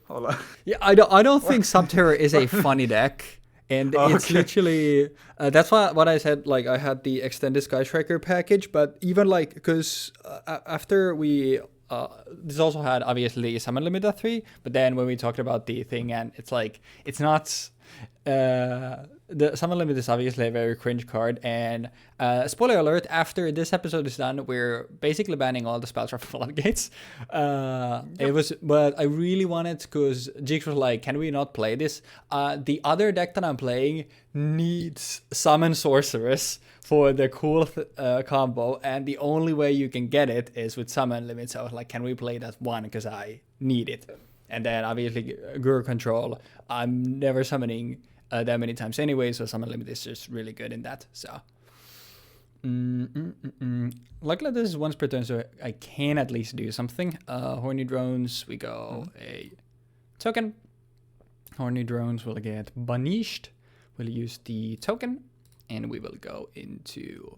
S2: Hold on.
S1: Yeah, I don't think Subterror is a funny deck. And it's literally, that's what I said, like, I had the extended Sky Striker package, but even, like, because after we, this also had, obviously, Summon Limit at 3, but then when we talked about the thing, and it's like, it's not, the Summon Limit is obviously a very cringe card, and spoiler alert, after this episode is done, we're basically banning all the spells from Floodgates. It was, but I really wanted, because Jeexx was like, can we not play this? The other deck that I'm playing needs Summon Sorceress for the cool combo, and the only way you can get it is with Summon Limit, so I was like, can we play that one, because I need it. And then obviously Guru Control, I'm never summoning that many times anyway, so Summon Limit is just really good in that. So luckily this is once per turn, so I can at least do something. Horny Drones, we go a token. Horny Drones will get banished. We'll use the token, and we will go into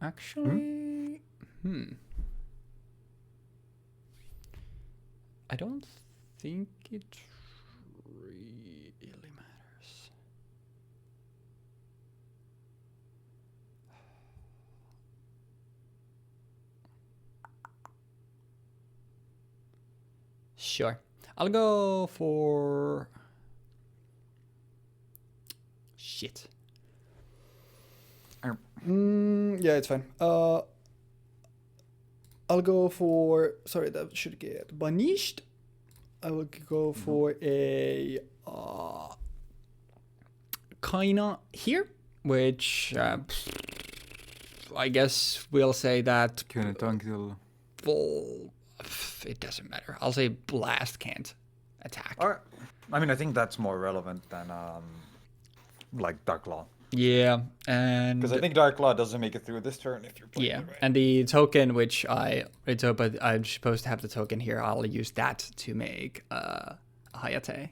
S1: actually I don't think it really matters. Sure. I'll go for... Shit. Yeah, it's fine. I'll go for... Sorry, that should get banished. I will go for a... Kaina here, which... I guess we'll say that... Well, it doesn't matter. I'll say Blast can't attack.
S2: All right. I mean, I think that's more relevant than like Dark Law.
S1: Yeah, and
S2: because I think Dark Law doesn't make it through this turn if you're playing it right.
S1: And the token, which but I'm supposed to have the token here. I'll use that to make Hayate.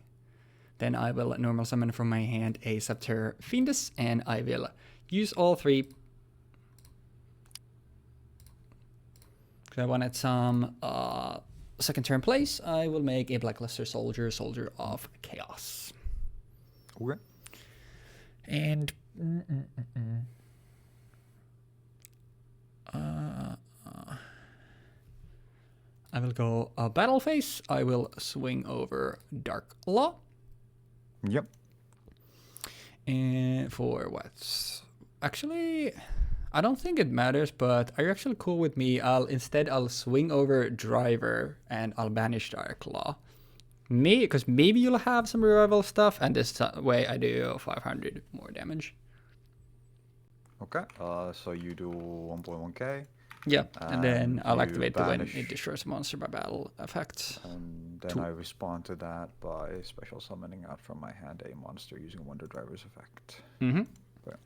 S1: Then I will normal summon from my hand a Subterror Fiendus, and I will use all three. Because I wanted some second turn plays. I will make a Blackluster Soldier, Soldier of Chaos.
S2: Okay.
S1: And I will go Battle Phase. I will swing over Dark Law.
S2: Yep.
S1: And for what? Actually, I don't think it matters, but are you actually cool with me? I'll swing over driver and I'll banish Dire Claw. Because maybe you'll have some revival stuff, and this way I do 500 more damage.
S2: Okay. So you do 1.1k.
S1: Yeah, and then I'll
S2: you
S1: activate the when
S2: banish,
S1: it destroys a monster by battle effects.
S2: and then I respond to that by special summoning out from my hand a monster using Wonder Driver's effect.
S1: Mm-hmm.
S2: But,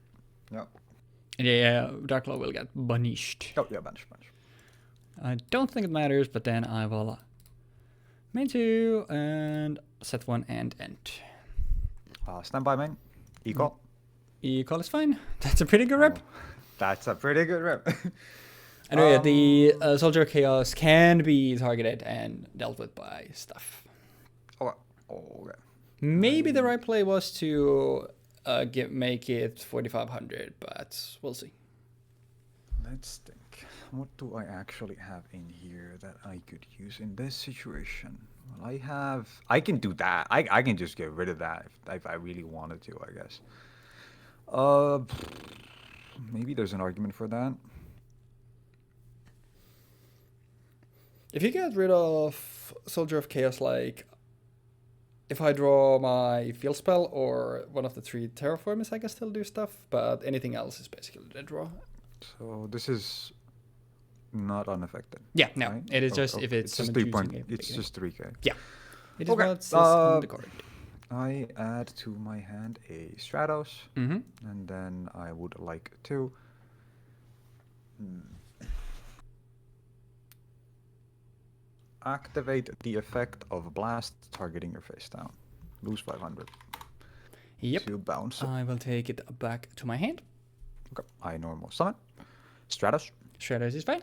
S2: yeah.
S1: Yeah, Dark Claw will get banished.
S2: Oh yeah, banish.
S1: I don't think it matters, but then I will main 2 and set 1 and end.
S2: Stand by main. E-call.
S1: E-call is fine. That's a pretty good rep.
S2: That's a pretty good rep.
S1: Anyway, the Soldier of Chaos can be targeted and dealt with by stuff.
S2: Okay.
S1: Maybe the right play was to make it 4,500, but we'll see.
S2: Let's think. What do I actually have in here that I could use in this situation? Well, I can do that. I can just get rid of that if I really wanted to, I guess. Maybe there's an argument for that.
S1: If you get rid of Soldier of Chaos, like if I draw my field spell or one of the 3 terraformers, I can still do stuff, but anything else is basically a dead draw.
S2: So this is not unaffected.
S1: Yeah, no,
S2: right?
S1: it is just if it's
S2: just
S1: 3
S2: It's just 3k.
S1: Yeah, it is
S2: Okay,
S1: what says in the card.
S2: I add to my hand a Stratos,
S1: Mm-hmm.
S2: and then I would like to activate the effect of Blast targeting your face down. Lose 500.
S1: Yep.
S2: To bounce.
S1: I will take it back to my hand.
S2: Okay. I normal summon. Stratos.
S1: Stratos is fine.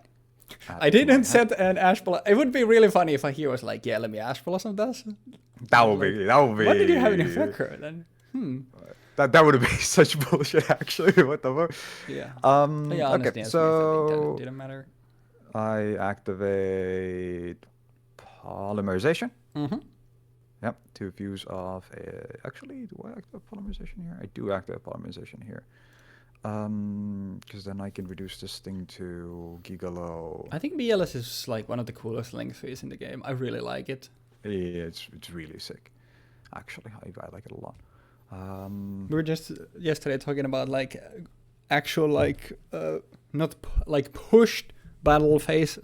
S2: Add
S1: I
S2: to my
S1: didn't
S2: hand.
S1: set an Ash Blossom. It would be really funny if I hear was like, yeah, let me Ash Blossom this.
S2: That would be.
S1: What did you have in your record then?
S2: That would be such bullshit. Actually, what the fuck?
S1: Yeah.
S2: Yeah.
S1: Honestly,
S2: Okay.
S1: it
S2: So
S1: didn't matter.
S2: I activate polymerization.
S1: Mm-hmm.
S2: Yep, to fuse off a... Actually, do I activate polymerization here? I do activate polymerization here. Because then I can reduce this thing to Gigalow.
S1: I think BLS is like one of the coolest link trees in the game. I really like it.
S2: Yeah, it's really sick. Actually, I like it a lot.
S1: We were just yesterday talking about like actual like not like pushed battle phase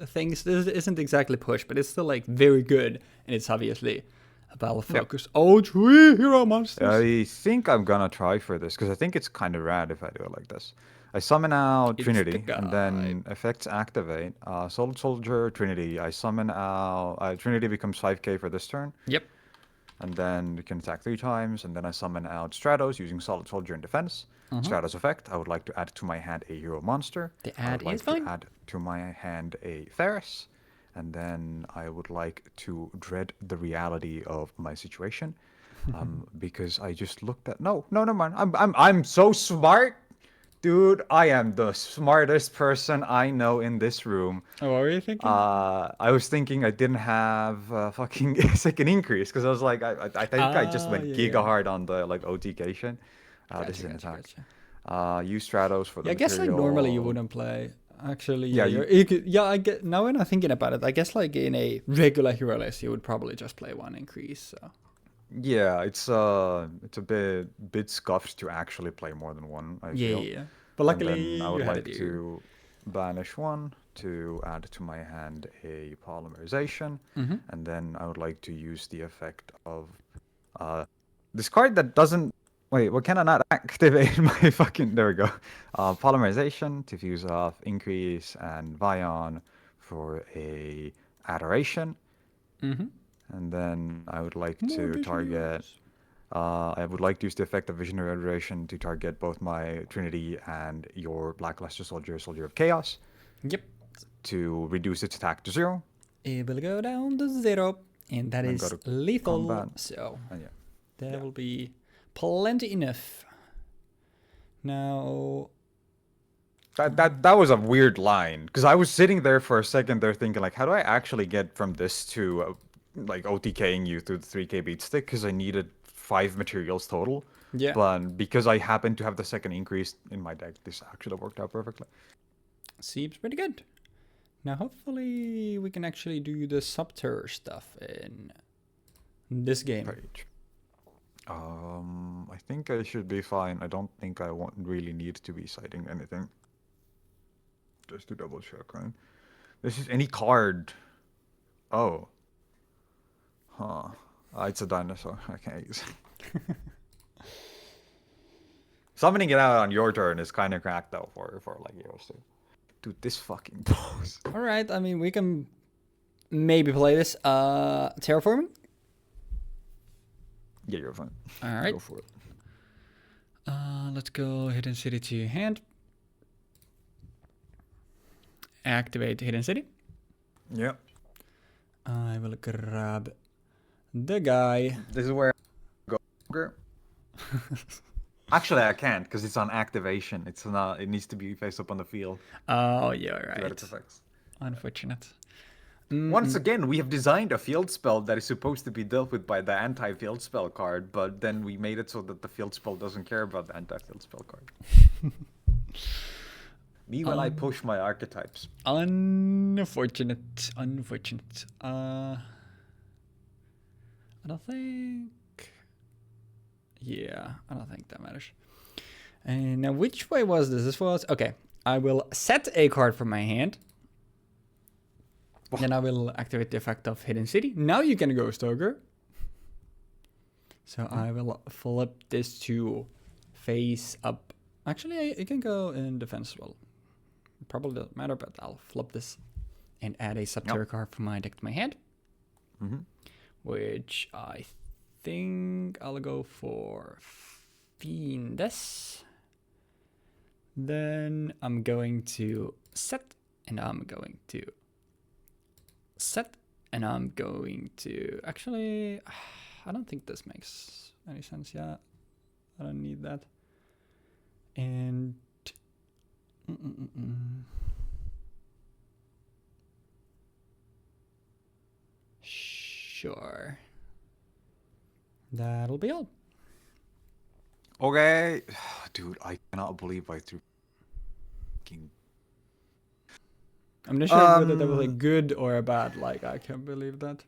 S1: things. This isn't exactly pushed, but it's still like very good, and it's obviously a battle focus. Oh, 3 hero monsters.
S2: I think I'm gonna try for this because I think it's kind of rad if I do it like this. I summon out
S1: It's
S2: Trinity,
S1: the
S2: and then effects activate. Solid Soldier, Trinity. I summon out... Trinity becomes 5k for this turn.
S1: Yep.
S2: And then you can attack 3 times, and then I summon out Stratos using Solid Soldier in defense. Stratos effect, I would like to add to my hand a hero monster.
S1: The
S2: I
S1: add
S2: would like
S1: is fine.
S2: to add to my hand a Ferris. And then I would like to dread the reality of my situation. Because I just looked at... No, never mind. I'm so smart. Dude, I am the smartest person I know in this room.
S1: Oh, what were you thinking?
S2: I was thinking I didn't have fucking second increase because I was like, I think I just went giga hard on the like OTK. This is an attack. Use Stratos for the
S1: I guess like
S2: material.
S1: normally you wouldn't play. Actually,
S2: Yeah,
S1: you could, yeah. I get now when I'm thinking about it. I guess like in a regular hero list, you would probably just play 1 increase. So.
S2: Yeah, it's a bit scuffed to actually play more than 1. I feel.
S1: Yeah. But luckily,
S2: And then I would
S1: you had
S2: like
S1: it.
S2: to banish 1 to add to my hand a polymerization, and then I would like to use the effect of this card that doesn't... Wait, what can I not activate my fucking... There we go. Polymerization to fuse off Increase and Vion for a Adoration. And then I would like to target... I would like to use the effect of Visionary Adoration to target both my Trinity and your Blackluster Soldier, Soldier of Chaos.
S1: Yep.
S2: To reduce its attack to 0.
S1: It will go down to 0, and that
S2: And
S1: is
S2: go to
S1: lethal.
S2: combat.
S1: So
S2: Yeah.
S1: that will be plenty enough. Now,
S2: That was a weird line because I was sitting there for a second there thinking like, how do I actually get from this to like OTKing you through the 3k beat stick? Because I needed 5 materials total.
S1: Yeah.
S2: But because I happen to have the second increase in my deck, this actually worked out perfectly.
S1: Seems pretty good. Now, hopefully, we can actually do the Subterror stuff in this game.
S2: Page. I think I should be fine. I don't think I really need to be citing anything. Just to double check, right? This is any card. Oh. Huh. It's a dinosaur. I can't use it. Summoning it out on your turn is kind of cracked though for like heroes too. Dude, this fucking boss.
S1: All right, I mean, we can maybe play this. Terraforming?
S2: Yeah, you're fine.
S1: All right.
S2: Go for it.
S1: Let's go Hidden City to hand. Activate Hidden City.
S2: Yep.
S1: I will grab the guy.
S2: This is where I go. Actually, I can't because it's on activation. It's not. It needs to be face up on the field.
S1: Oh, yeah,
S2: To
S1: right.
S2: get its effects.
S1: Unfortunate.
S2: Once again, we have designed a field spell that is supposed to be dealt with by the anti-field spell card, but then we made it so that the field spell doesn't care about the anti-field spell card. Me when I push my archetypes.
S1: Unfortunate. Unfortunate. I don't think... Yeah, I don't think that matters. And now, which way was this? This was... Okay, I will set a card from my hand. Then I will activate the effect of Hidden City. Now you can Ghost Ogre. So I will flip this to face up. Actually, I can go in defense as well. Probably doesn't matter, but I'll flip this and add a Subterror card from my deck to my hand. Which I think I'll go for Fiendess. Then I'm going to set, and I'm going to set, and I'm going to... Actually, I don't think this makes any sense. Yeah, I don't need that. And... Sure. That'll be all.
S2: Okay. Dude, I cannot believe I threw fucking...
S1: I'm not sure whether that was a good or a bad. Like, I can't believe that.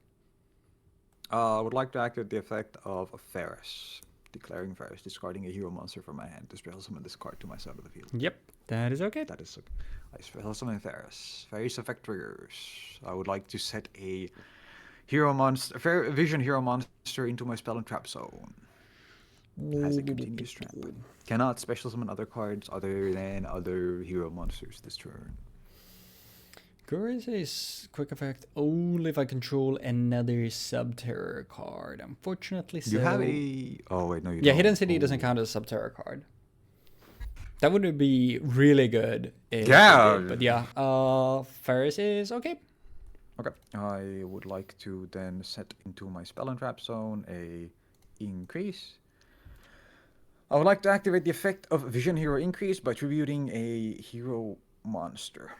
S2: I would like to activate the effect of Ferris. Declaring Ferris, discarding a hero monster from my hand to spell summon this card to my side of the field.
S1: Yep, that is okay.
S2: That is okay. I spell summon Ferris. Ferris effect triggers. I would like to set a hero monster, vision hero monster into my spell and trap zone. As a continuous trap. Cannot special summon other cards other than other hero monsters this turn.
S1: Curse's quick effect only if I control another Subterror card. Unfortunately, so...
S2: You have a... Oh, wait, no, you don't.
S1: Yeah, Hidden City doesn't count as a Subterror card. That would be really good.
S2: Yeah!
S1: But yeah, Ferris is okay.
S2: Okay. I would like to then set into my spell and trap zone a increase. I would like to activate the effect of Vision Hero Increase by tributing a hero monster.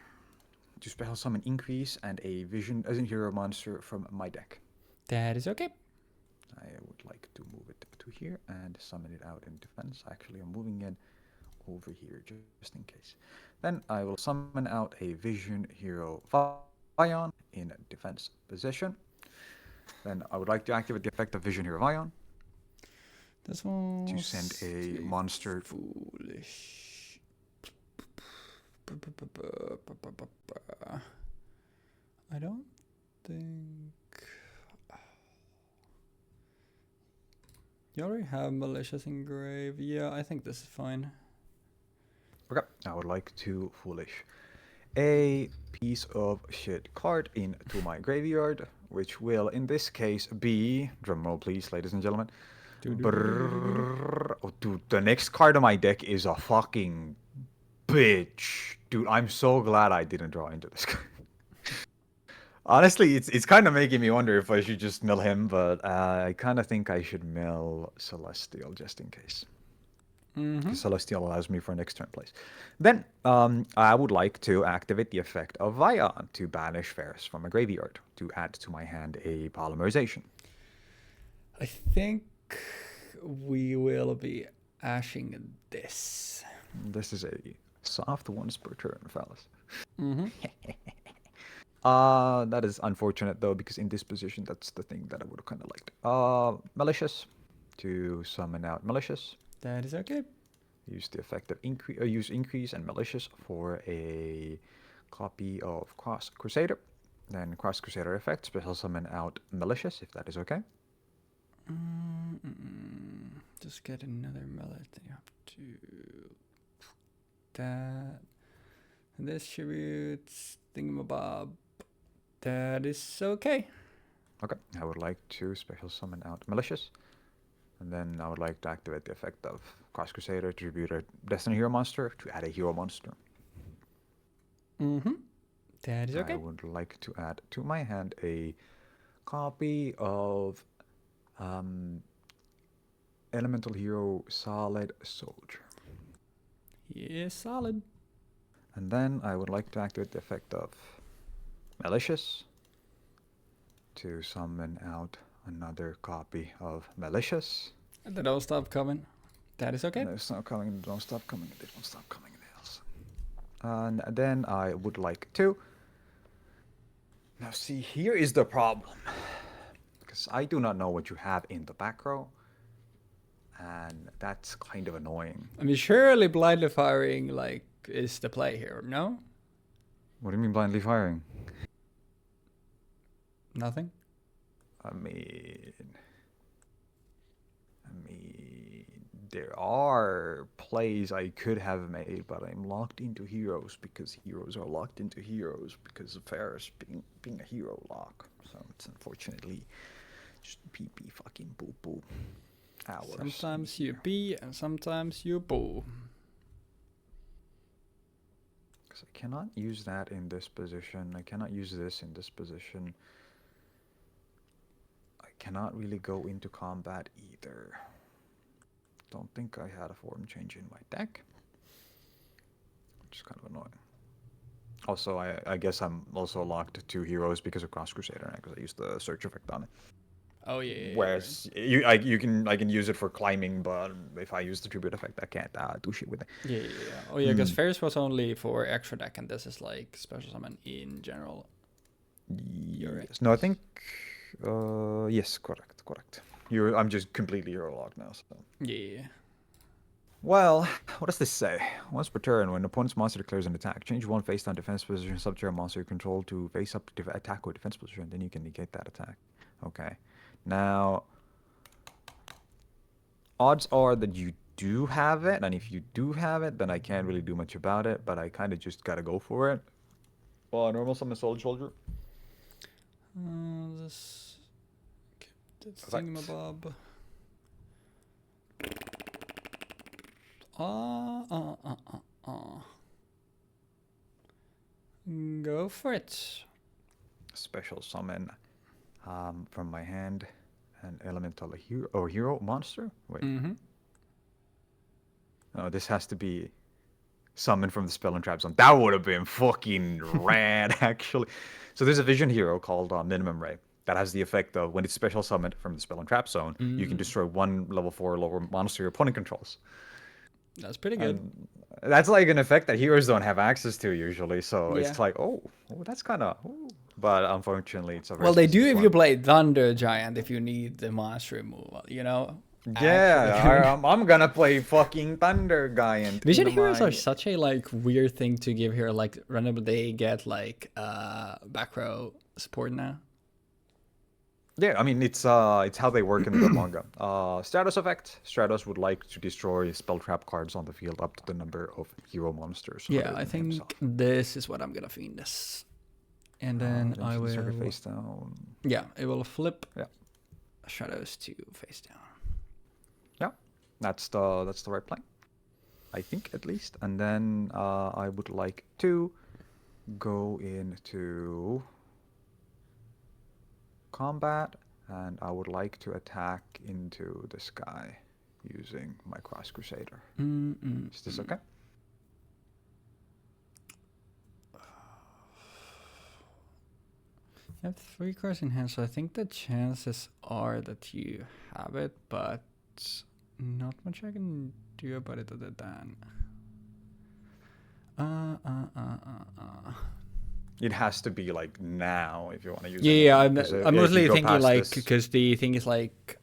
S2: To spell summon increase and a vision as a hero monster from my deck.
S1: That is okay.
S2: I would like to move it to here and summon it out in defense. Actually, I'm moving it over here just in case. Then I will summon out a vision hero Vion in defense position. Then I would like to activate the effect of Vision Hero Vion.
S1: This one
S2: to send a monster.
S1: Foolish. I don't think you already have Malicious Engrave. Yeah, I think this is fine.
S2: Okay, I would like to foolish a piece of shit card into my graveyard, which will in this case be, drumroll please, ladies and gentlemen. Oh, dude, the next card on my deck is a fucking bitch. Dude, I'm so glad I didn't draw into this card. Honestly, it's kind of making me wonder if I should just mill him, but I kind of think I should mill Celestial just in case. Celestial allows me for an next turn place. Then I would like to activate the effect of Vion to banish Ferris from a graveyard to add to my hand a polymerization.
S1: I think we will be ashing this.
S2: This is a soft once per turn, fellas.
S1: Mm-hmm.
S2: That is unfortunate though, because in this position, that's the thing that I would have kind of liked. Malicious, to summon out Malicious.
S1: That is okay.
S2: Use the effect of use increase and Malicious for a copy of Cross Crusader. Then Cross Crusader effect, special summon out Malicious, if that is okay.
S1: Just get another mallet. You have to that. Distributes thingamabob. That is okay.
S2: Okay, I would like to special summon out Malicious. And then I would like to activate the effect of Cross Crusader, tribute a Destiny Hero monster to add a hero monster.
S1: Mm-hmm. That is okay.
S2: I would like to add to my hand a copy of Elemental Hero Solid Soldier.
S1: Yeah, solid.
S2: And then I would like to activate the effect of Malicious to summon out another copy of Malicious.
S1: And they don't stop coming. That is okay.
S2: No, it's not coming. Don't stop coming. They don't stop coming. Else. And then I would like to. Now, see, here is the problem, because I do not know what you have in the back row, and that's kind of annoying.
S1: I mean, surely blindly firing like is the play here. No.
S2: What do you mean blindly firing?
S1: Nothing.
S2: I mean, there are plays I could have made, but I'm locked into heroes because heroes are locked into heroes because of Ferris being a hero lock. So it's unfortunately just pee fucking poo poo hours.
S1: Sometimes you pee and sometimes you poo.
S2: Because I cannot use that in this position. I cannot use this in this position. I cannot really go into combat either. Don't think I had a form change in my deck, which is kind of annoying. Also, I guess I'm also locked to 2 heroes because of Cross Crusader, because I used the search effect on it.
S1: Oh yeah.
S2: Whereas I can use it for climbing, but if I use the tribute effect, I can't do shit with it.
S1: Yeah. Oh yeah, because Ferris was only for extra deck, and this is like special summon in general.
S2: Yes. No, I think yes, correct. I'm just completely hero locked now. So.
S1: Yeah.
S2: Well, what does this say? Once per turn, when an opponent's monster declares an attack, change one face down defense position, Subterror monster you control to face up attack or defense position, then you can negate that attack. Okay. Now, odds are that you do have it, and if you do have it, then I can't really do much about it, but I kind of just gotta go for it. Normal summon Solid Soldier.
S1: This thingamabob. Go for it.
S2: Special summon from my hand an elemental hero monster. Wait.
S1: Mm-hmm.
S2: Oh, this has to be summoned from the spell and trap zone. That would have been fucking rad, actually. So there's a vision hero called Minimum Ray that has the effect of when it's special summoned from the spell and trap zone, you can destroy one level 4 or lower monster your opponent controls.
S1: That's pretty good.
S2: And that's like an effect that heroes don't have access to usually. So
S1: Yeah.
S2: it's like, oh that's kind of. But unfortunately, it's a very
S1: They do if
S2: one.
S1: you play Thunder Giant if you need the monster removal, you know?
S2: Yeah, I'm gonna play fucking Thunder Giant.
S1: Vision heroes are such a like weird thing to give here. Like randomly they get like back row support now.
S2: Yeah, I mean it's how they work in the manga. Stratos effect. Stratos would like to destroy spell trap cards on the field up to the number of hero monsters.
S1: Yeah, I think this is what I'm gonna fiend this. And then I will
S2: face down.
S1: Yeah, it will flip.
S2: Yeah.
S1: Shadows to face down.
S2: Yeah, that's the right plan, I think, at least. And then I would like to go into combat, and I would like to attack into this guy using my Cross Crusader. Is this okay?
S1: You have 3 cards in hand, so I think the chances are that you have it, but not much I can do about it other than.
S2: It has to be like now if you want to use it.
S1: Yeah, I'm
S2: If
S1: mostly
S2: you go
S1: thinking
S2: past
S1: like,
S2: this-
S1: because the thing is like,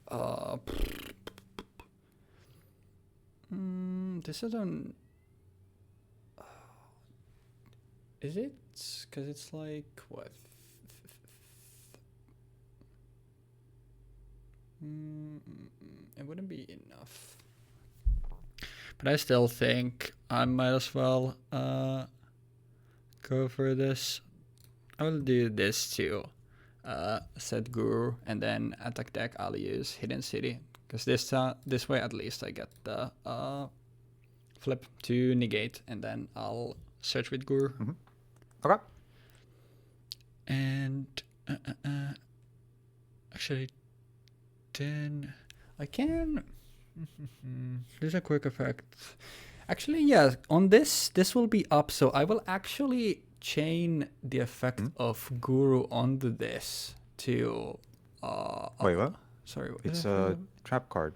S1: this is on. Is it? Because it's like what? It wouldn't be enough. But I still think I might as well go for this. I will do this too. Set Guru, and then attack deck I'll use Hidden City. Because this way at least I get the flip to negate, and then I'll search with Guru.
S2: Mm-hmm. Okay.
S1: And actually, then I can. There's a quick effect. Actually, yeah, on this will be up, so I will actually chain the effect of Guru onto this to.
S2: Wait, what?
S1: Sorry, what
S2: It's
S1: did I
S2: a
S1: say?
S2: trap card.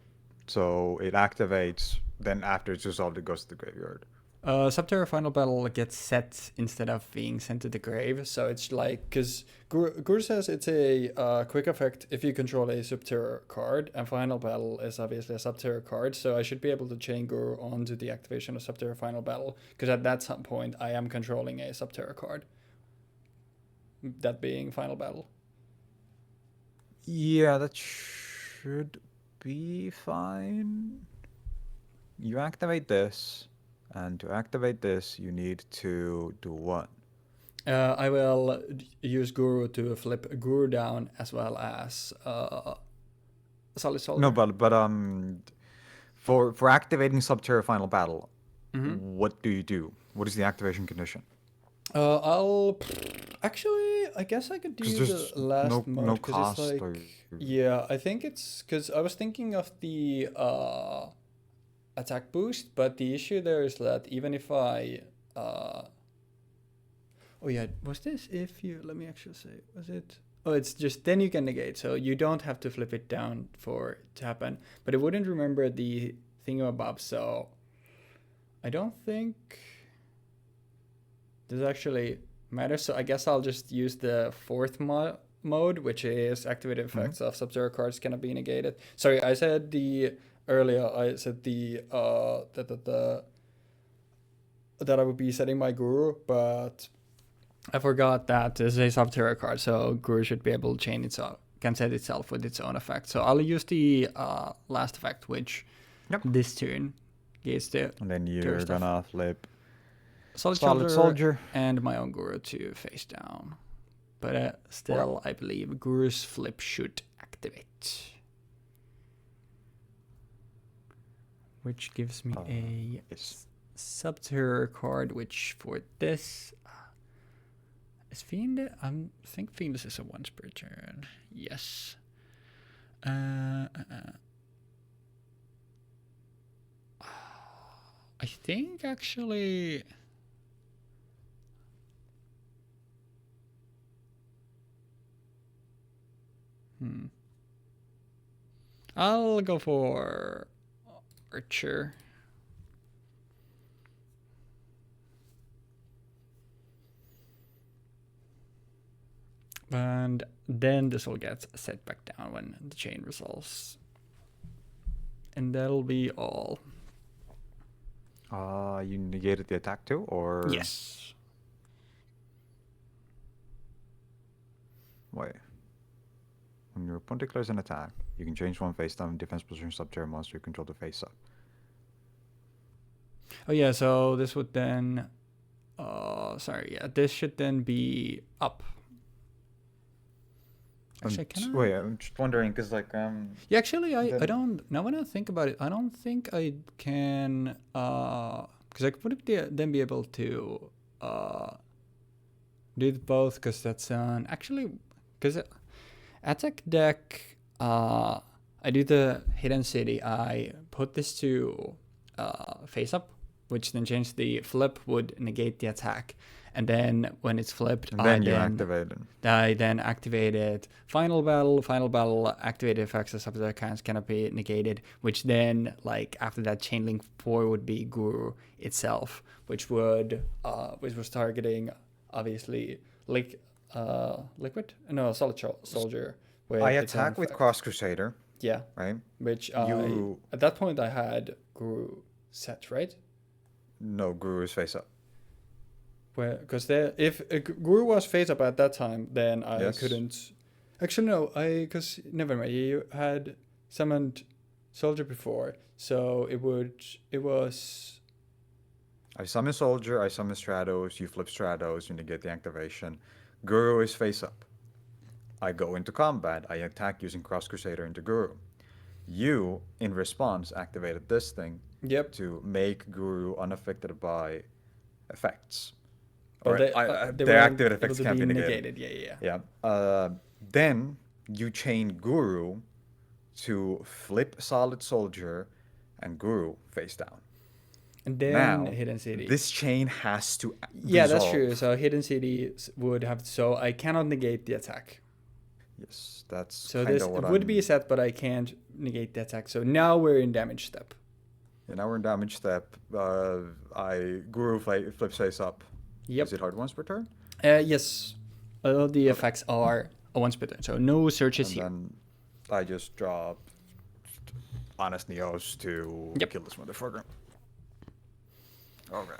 S2: So it activates, then after it's resolved, it goes to the graveyard.
S1: Subterror Final Battle gets set instead of being sent to the grave, so it's like, because Guru says it's a quick effect if you control a Subterror card, and Final Battle is obviously a Subterror card, so I should be able to chain Guru onto the activation of Subterror Final Battle, because at that some point I am controlling a Subterror card, that being Final Battle.
S2: Yeah, that should be fine. You activate this, and to activate this, you need to do what?
S1: I will use Guru to flip Guru down as well as Solid Soldier.
S2: No, but for activating Subterror Final Battle, what do you do? What is the activation condition?
S1: I guess I could do
S2: 'Cause
S1: the
S2: there's
S1: last
S2: no
S1: mode, 'cause
S2: cost
S1: it's like,
S2: or-
S1: yeah, I think it's because I was thinking of the attack boost, but the issue there is that even if I oh yeah, was this if you, let me actually say, was it? Oh, it's just then you can negate, so you don't have to flip it down for it to happen, but it wouldn't remember the thingamabob, so I don't think this actually matters. So I guess I'll just use the fourth mode, which is activated effects of Subterror cards cannot be negated. Sorry, I said earlier I said that I would be setting my Guru, but I forgot that this is a Subterror card, so Guru should be able to chain itself, can set itself with its own effect. So I'll use the last effect, which this turn gets the
S2: And then you're gonna flip
S1: Solid
S2: Soldier
S1: and my own Guru to face down. But still, I believe Guru's flip should activate. Which gives me a Subterror card, which for this is Fiend. I think Fiend is a once per turn. Yes. I think actually. I'll go for Archer. And then this will get set back down when the chain resolves. And that'll be all.
S2: You negated the attack too, or?
S1: Yes.
S2: Wait. When your opponent declares an attack, you can change one face down defense position Subterror monster you control to face up.
S1: Oh yeah, so this would then this should then be up. Actually,
S2: Wait, I'm just wondering because
S1: yeah, actually I don't, now when I think about it, I don't think I can because I would then be able to do it both, because that's actually, because attack deck, I do the Hidden City, I put this to face up, which then changed the flip would negate the attack. And then when it's flipped,
S2: And then you activate it.
S1: I then activated Final Battle. Final Battle activated effects of Subterror cannot be negated, which then, like, after that, Chain Link 4 would be Guru itself, which was targeting, obviously, Liquid? No, Solid Soldier.
S2: I attack with Cross Crusader.
S1: Yeah.
S2: Right?
S1: Which at that point I had Guru set, right?
S2: No, Guru is face up.
S1: Because if Guru was face up at that time, then I couldn't. Actually, no, because never mind. You had summoned Soldier before, so it was.
S2: I summon Soldier, I summon Stratos, you flip Stratos, you negate the activation. Guru is face up. I go into combat, I attack using Cross Crusader into Guru. You, in response, activated this thing to make Guru unaffected by effects. Their activated effects can't be negated. Yeah. Then you chain Guru to flip Solid Soldier and Guru face down.
S1: And then
S2: now,
S1: Hidden City.
S2: This chain has to
S1: Yeah, that's true. So Hidden City would have... So I cannot negate the attack.
S2: Yes, that's
S1: so this would be a set, but I can't negate the attack. So now we're in damage step.
S2: Yeah, now we're in damage step. Guru flips face up.
S1: Yep.
S2: Is it hard once per turn?
S1: Yes. All the effects are once per turn, so no searches here.
S2: And then I just drop Honest Neos to kill this motherfucker. Okay.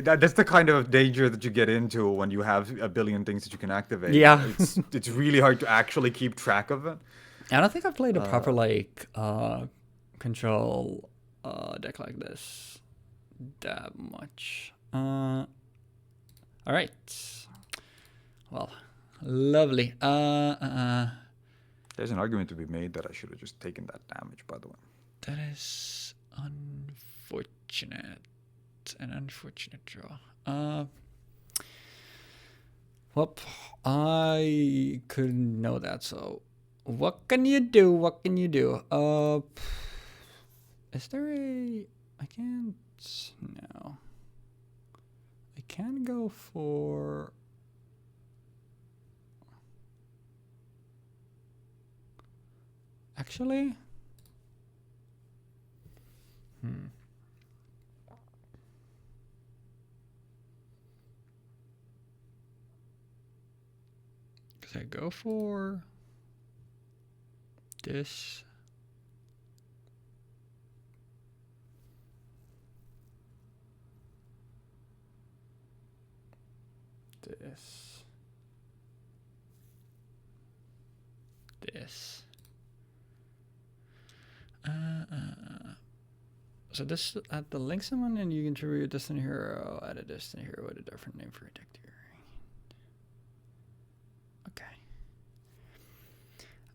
S2: That's the kind of danger that you get into when you have a billion things that you can activate.
S1: Yeah.
S2: It's really hard to actually keep track of it.
S1: I don't think I've played a proper control deck like this that much. All right. Well, lovely.
S2: There's an argument to be made that I should have just taken that damage, by the way.
S1: That is unfortunate. An unfortunate draw. Well, I couldn't know that, so what can you do? What can you do? Is there a... I can't... No. I can go for... Actually... Because I go for this. This. So this at the link summon, and you can tribute a Destiny Hero, add a Destiny Hero with a different name for a deck tier. Okay.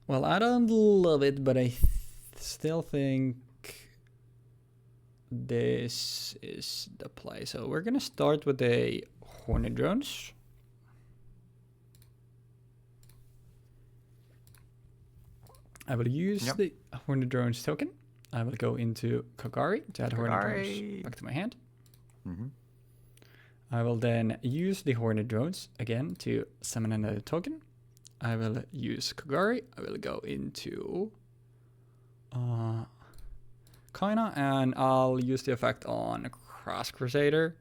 S1: Well, I don't love it, but I still think this is the play. So we're gonna start with a Hornet Drones. I will use the Hornet Drones token. I will go into Kagari to add Hornet Drones back to my hand. I will then use the Hornet Drones again to summon another token. I will use Kagari. I will go into Kaina, and I'll use the effect on Cross Crusader.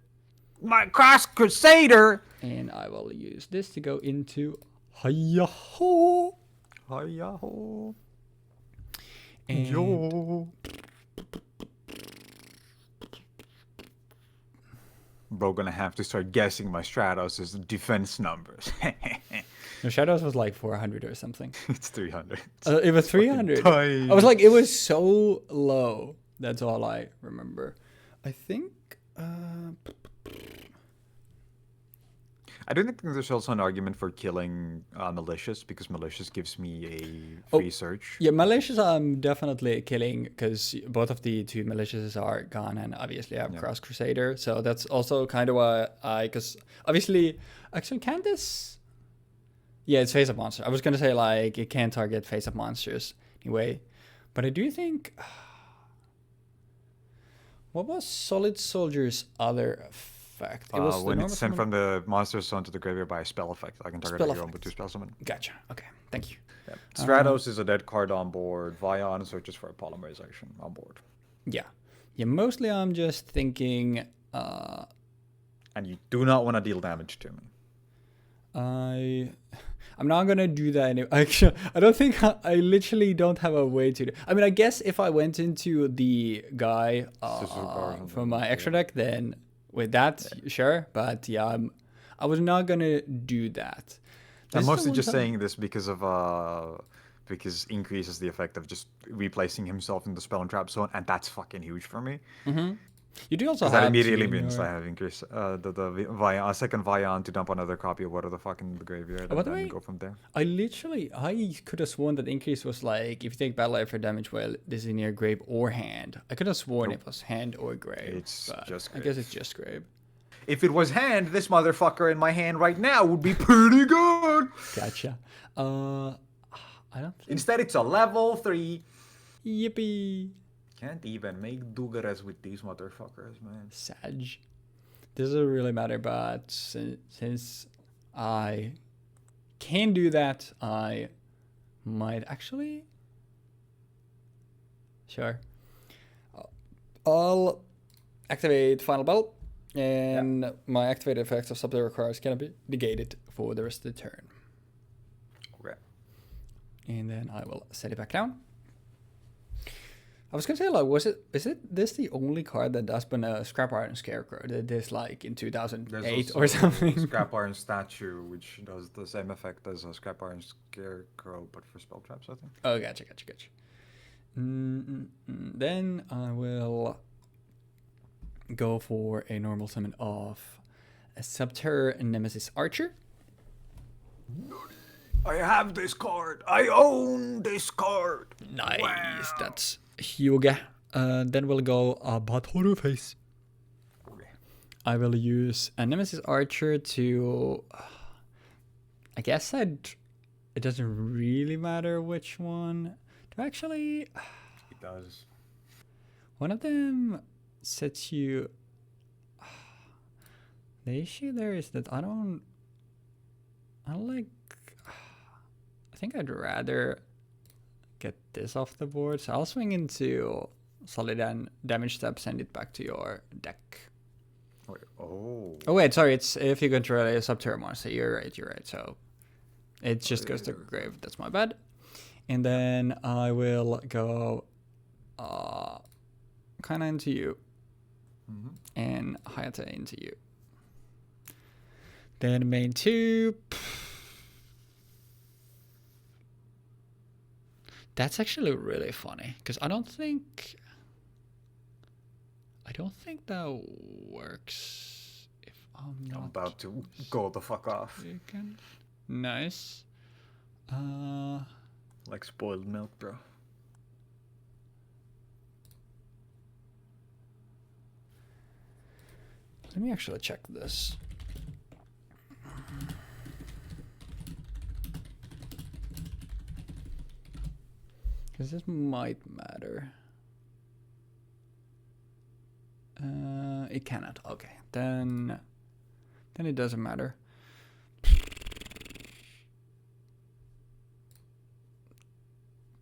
S2: My Cross Crusader!
S1: And I will use this to go into Hayaho.
S2: Hayaho.
S1: And
S2: Yo. Bro, gonna have to start guessing my Stratos' defense numbers.
S1: No, Shadows was like 400 or something.
S2: It's 300.
S1: It was 300. I was like, it was so low. That's all I remember. I think...
S2: I don't think there's also an argument for killing Malicious, because Malicious gives me a free search.
S1: Yeah, Malicious I'm definitely killing, because both of the two Maliciouses are gone, and obviously I have Cross Crusader, so that's also kind of why because obviously, actually, can this... Yeah, it's face-up monster. I was going to say, like, it can target face-up monsters anyway, but I do think... What was Solid Soldier's other effect? It was the
S2: When
S1: normal
S2: it's sent
S1: summon?
S2: from the monster's zone to the graveyard by a spell effect, I can target a
S1: Spell
S2: hero with
S1: effect.
S2: 2 spell summon.
S1: Gotcha. Okay, thank you.
S2: Yeah. Stratos is a dead card on board. Vion searches for a polymerization on board.
S1: Yeah. Yeah, mostly I'm just thinking
S2: And you do not want to deal damage to me.
S1: I'm not gonna do that anyway. Actually, I don't think I literally don't have a way to do. I mean, I guess if I went into the guy from my extra deck, then with that, sure. But yeah, I was not gonna do that.
S2: I'm mostly just saying this because of because increases the effect of just replacing himself in the spell and trap zone, and that's fucking huge for me.
S1: Mm-hmm. You do also have
S2: that immediately means I have increased the second Vion to dump another copy of whatever the fuck in the graveyard and then go from there.
S1: I could have sworn that increase was like if you take battle for damage while this is in your grave or hand. I could have sworn it was hand or grave.
S2: It's just grave.
S1: I guess it's just grave.
S2: If it was hand, this motherfucker in my hand right now would be pretty good.
S1: Gotcha. I don't think...
S2: Instead, it's a level 3.
S1: Yippee.
S2: Can't even make Dugares with these motherfuckers, man.
S1: Sag. This doesn't really matter, but since I can do that, I might actually... Sure. I'll activate Final Battle, and my activated effects of Subterror cards can be negated for the rest of the turn.
S2: Okay.
S1: And then I will set it back down. I was gonna say, like, is this the only card that does been a Scrap Iron Scarecrow that did like in 2008 or something?
S2: Scrap Iron Statue, which does the same effect as a Scrap Iron Scarecrow, but for spell traps, I think.
S1: Oh, gotcha. Then I will go for a normal summon of a Subterror Nemesis Archer.
S2: I have this card. I own this card.
S1: Nice.
S2: Wow.
S1: That's Hyuga. Then we'll go Batoru Face.
S2: Okay.
S1: I will use a Nemesis Archer to... I guess it doesn't really matter which one. Do actually...
S2: It does.
S1: One of them sets you... The issue there is that I think I'd rather get this off the board. So I'll swing into solid and damage step, send it back to your deck.
S2: Wait, oh.
S1: Oh wait, sorry, it's if you control a Subterror monster. You're right. So it just goes to grave. That's my bad. And then I will go kinda into you. And Hayate into you. Then main 2. That's actually really funny because I don't think that works if I'm not
S2: about to go the fuck off.
S1: Nice.
S2: Like spoiled milk, bro.
S1: Let me actually check this. Because this might matter. It cannot. Okay, then it doesn't matter.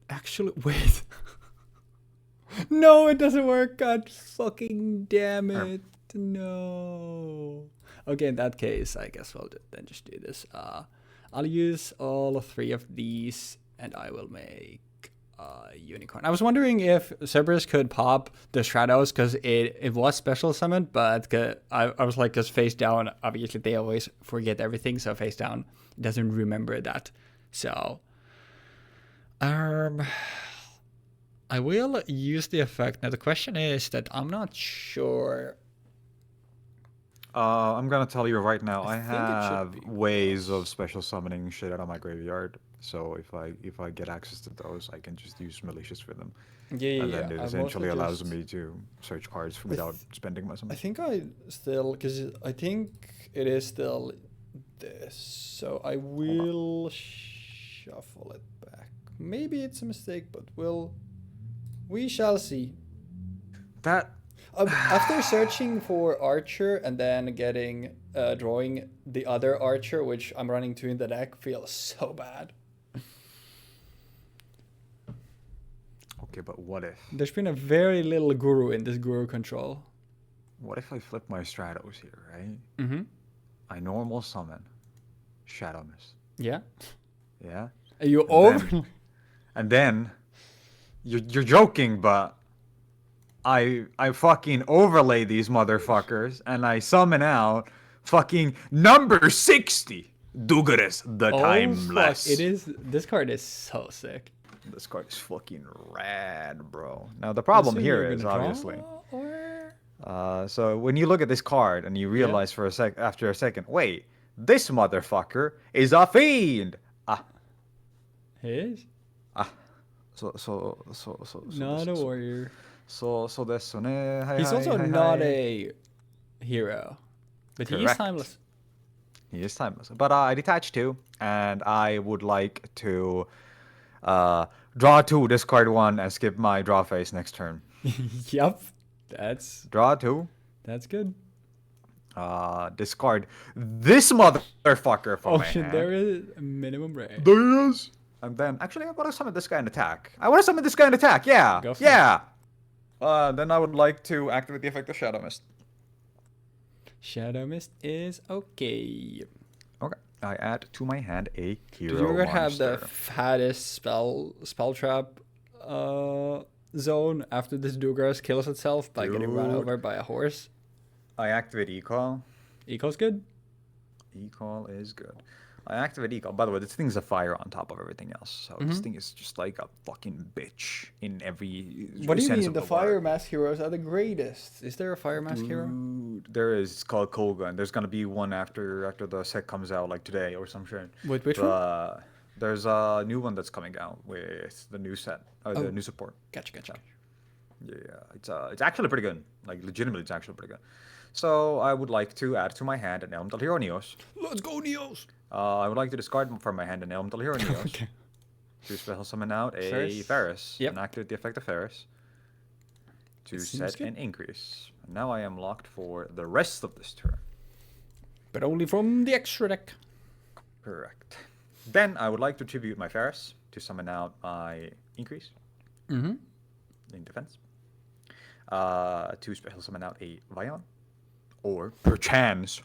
S1: Actually, wait. No, it doesn't work. God fucking damn it. No. Okay, in that case, I guess we'll then just do this. I'll use all 3 of these, and I will make unicorn. I was wondering if Cerberus could pop the Stratos because it was special summoned, but I was like, because face down, obviously they always forget everything, so face down doesn't remember that. So I will use the effect. Now the question is that I'm not sure.
S2: I'm gonna tell you right now, I have ways of special summoning shit out of my graveyard. So if I get access to those, I can just use malicious for them.
S1: Yeah.
S2: And then it essentially allows me to search cards without spending my summon.
S1: I think I still, because I think it is still this. So I will shuffle it back. Maybe it's a mistake, but we shall see.
S2: That
S1: After searching for Archer and then getting drawing the other Archer, which I'm running two in the deck, feels so bad.
S2: Okay, but what if?
S1: There's been a very little Guru in this Guru control.
S2: What if I flip my Stratos here, right?
S1: Mm-hmm.
S2: I normal summon Shadow Mist.
S1: Yeah.
S2: Yeah.
S1: Are you
S2: And
S1: over?
S2: then- And then you're joking, but I fucking overlay these motherfuckers and I summon out fucking number 60. Dugaris the Timeless.
S1: Fuck. It is. This card is so sick.
S2: This card is fucking rad, bro. Now the problem here is obviously. So when you look at this card and you realize for after a second, wait, this motherfucker is a fiend.
S1: He is?
S2: So
S1: Not a warrior.
S2: So this one.
S1: He's also not a hero. But he is
S2: Correct.
S1: timeless.
S2: He is timeless. But I detach 2, and I would like to draw 2, discard 1, and skip my draw phase next turn.
S1: Yup. That's
S2: Draw 2.
S1: good.
S2: Discard this motherfucker from my hand.
S1: There is a minimum rate.
S2: There is. And then, actually, I want to summon this guy and attack. Yeah.
S1: Go for
S2: Yeah. Then I would like to activate the effect of Shadow Mist.
S1: Shadow Mist is okay.
S2: Okay. I add to my hand a hero
S1: Did you ever
S2: monster.
S1: have the fattest spell trap zone after this Dugaris kills itself by getting run
S2: Dude.
S1: over by a horse?
S2: I activate Ecall.
S1: Eco's good.
S2: Ecall is good. I activate Ecall. By the way, this thing's a fire on top of everything else. So this thing is just like a fucking bitch in every
S1: What do you
S2: sense
S1: mean?
S2: of
S1: The
S2: word.
S1: fire mask heroes are the greatest. Is there a fire mask hero?
S2: Dude, there is. It's called Koga, and there's gonna be one after the set comes out, like today or some shit.
S1: Wait, which one?
S2: There's a new one that's coming out with the new set, the new support.
S1: Gotcha.
S2: Yeah, it's actually pretty good. Like legitimately, it's actually pretty good. So I would like to add to my hand an Elemental Hero Neos.
S1: Let's go, Neos!
S2: I would like to discard from my hand an Elemental Hero Neos.
S1: Okay.
S2: To special summon out a
S1: Ferris.
S2: Ferris.
S1: Yep.
S2: And activate the effect of Ferris. To
S1: Seems
S2: set
S1: good.
S2: an increase. And now I am locked for the rest of this turn.
S1: But only from the extra deck.
S2: Correct. Then I would like to tribute my Ferris to summon out my increase
S1: Mm-hmm.
S2: in defense. To special summon out a Vion. Or perchance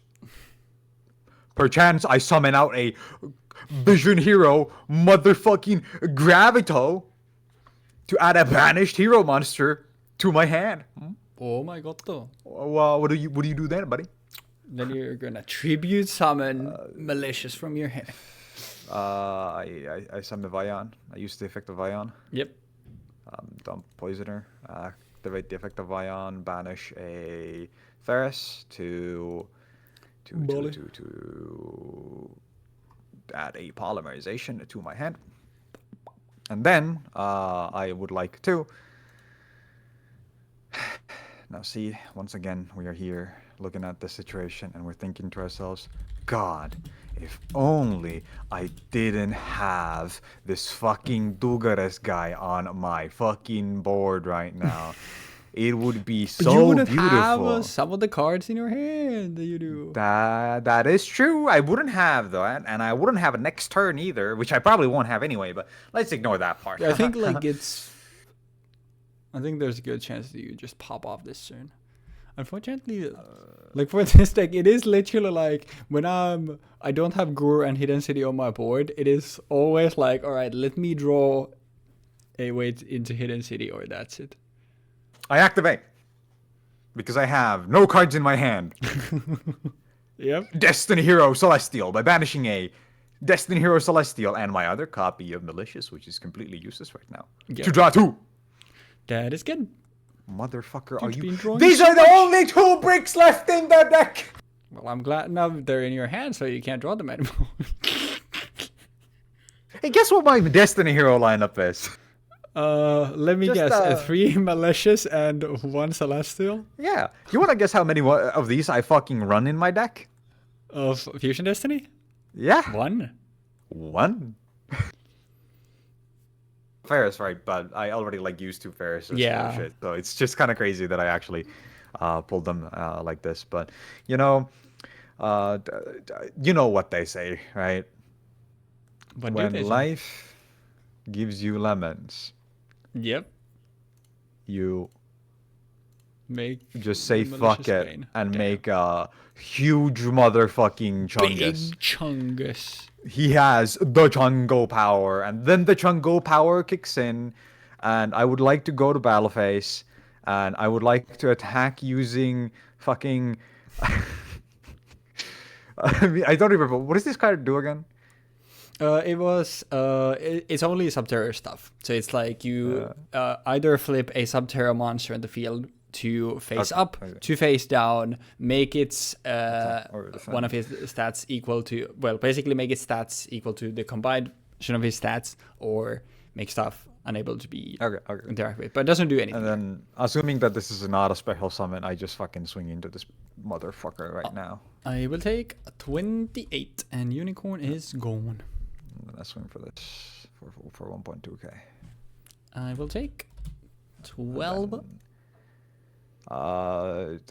S2: I summon out a Vision Hero motherfucking Gravito to add a banished hero monster to my hand.
S1: Oh my god, though.
S2: Well, what do you do then, buddy?
S1: Then you're gonna tribute summon malicious from your hand.
S2: I summon Vion. I use the effect of Vion.
S1: Yep.
S2: Dump Poisoner. Activate the effect of Vion. Banish a Ferris to add a polymerization to my hand. And then I would like to now see, once again we are here looking at the situation and we're thinking to ourselves, God, if only I didn't have this fucking Dugares guy on my fucking board right now. It would be
S1: But
S2: so
S1: you wouldn't
S2: beautiful.
S1: have some of the cards in your hand that you do.
S2: That is true. I wouldn't have that, and I wouldn't have a next turn either, which I probably won't have anyway. But let's ignore that part.
S1: I think I think there's a good chance that you just pop off this turn. Unfortunately, like for this deck, it is literally like when I don't have Guru and Hidden City on my board. It is always like, all right, let me draw a way into Hidden City, or that's it.
S2: I activate because I have no cards in my hand.
S1: Yep.
S2: Destiny Hero Celestial by banishing a Destiny Hero Celestial and my other copy of Malicious, which is completely useless right now.
S1: Yep.
S2: To draw 2.
S1: That is good.
S2: Motherfucker,
S1: You've
S2: are
S1: been
S2: you?
S1: drawing
S2: These
S1: so
S2: are the
S1: much.
S2: only 2 bricks left in the deck.
S1: Well, I'm glad now they're in your hand, so you can't draw them anymore.
S2: Hey, guess what my Destiny Hero lineup is?
S1: Let me
S2: Just,
S1: guess. 3 malicious and 1 celestial
S2: Yeah. You want to guess how many of these I fucking run in my deck?
S1: of Fusion Destiny.
S2: Yeah.
S1: 1.
S2: 1. Ferris, right? But I already like used to Ferris or
S1: Yeah.
S2: shit. So it's just kind of crazy that I actually pulled them like this. But you know, you know what they say, right?
S1: What do
S2: When
S1: they say?
S2: life gives you lemons,
S1: Yep.
S2: you
S1: Make
S2: just say
S1: the
S2: fuck
S1: malicious
S2: it
S1: pain.
S2: and
S1: Damn.
S2: make a huge motherfucking chungus.
S1: Big chungus.
S2: He has the Chungo power, and then the Chungo power kicks in, and I would like to go to Battleface, and I would like to attack using fucking. I mean, I don't remember. What does this card do again?
S1: It's only Subterror stuff. So it's like you either flip a Subterror monster in the field to face
S2: Okay,
S1: up,
S2: okay.
S1: to face down, make its
S2: or defend.
S1: one of his stats equal to, well, basically make its stats equal to the combined of his stats, or make stuff unable to be
S2: Okay.
S1: interacted with, but it doesn't do anything.
S2: And then, assuming that this is not a special summon, I just fucking swing into this motherfucker right now.
S1: I will take 28, and Unicorn is gone.
S2: And then I swing for this for 1.2k.
S1: I will take 12.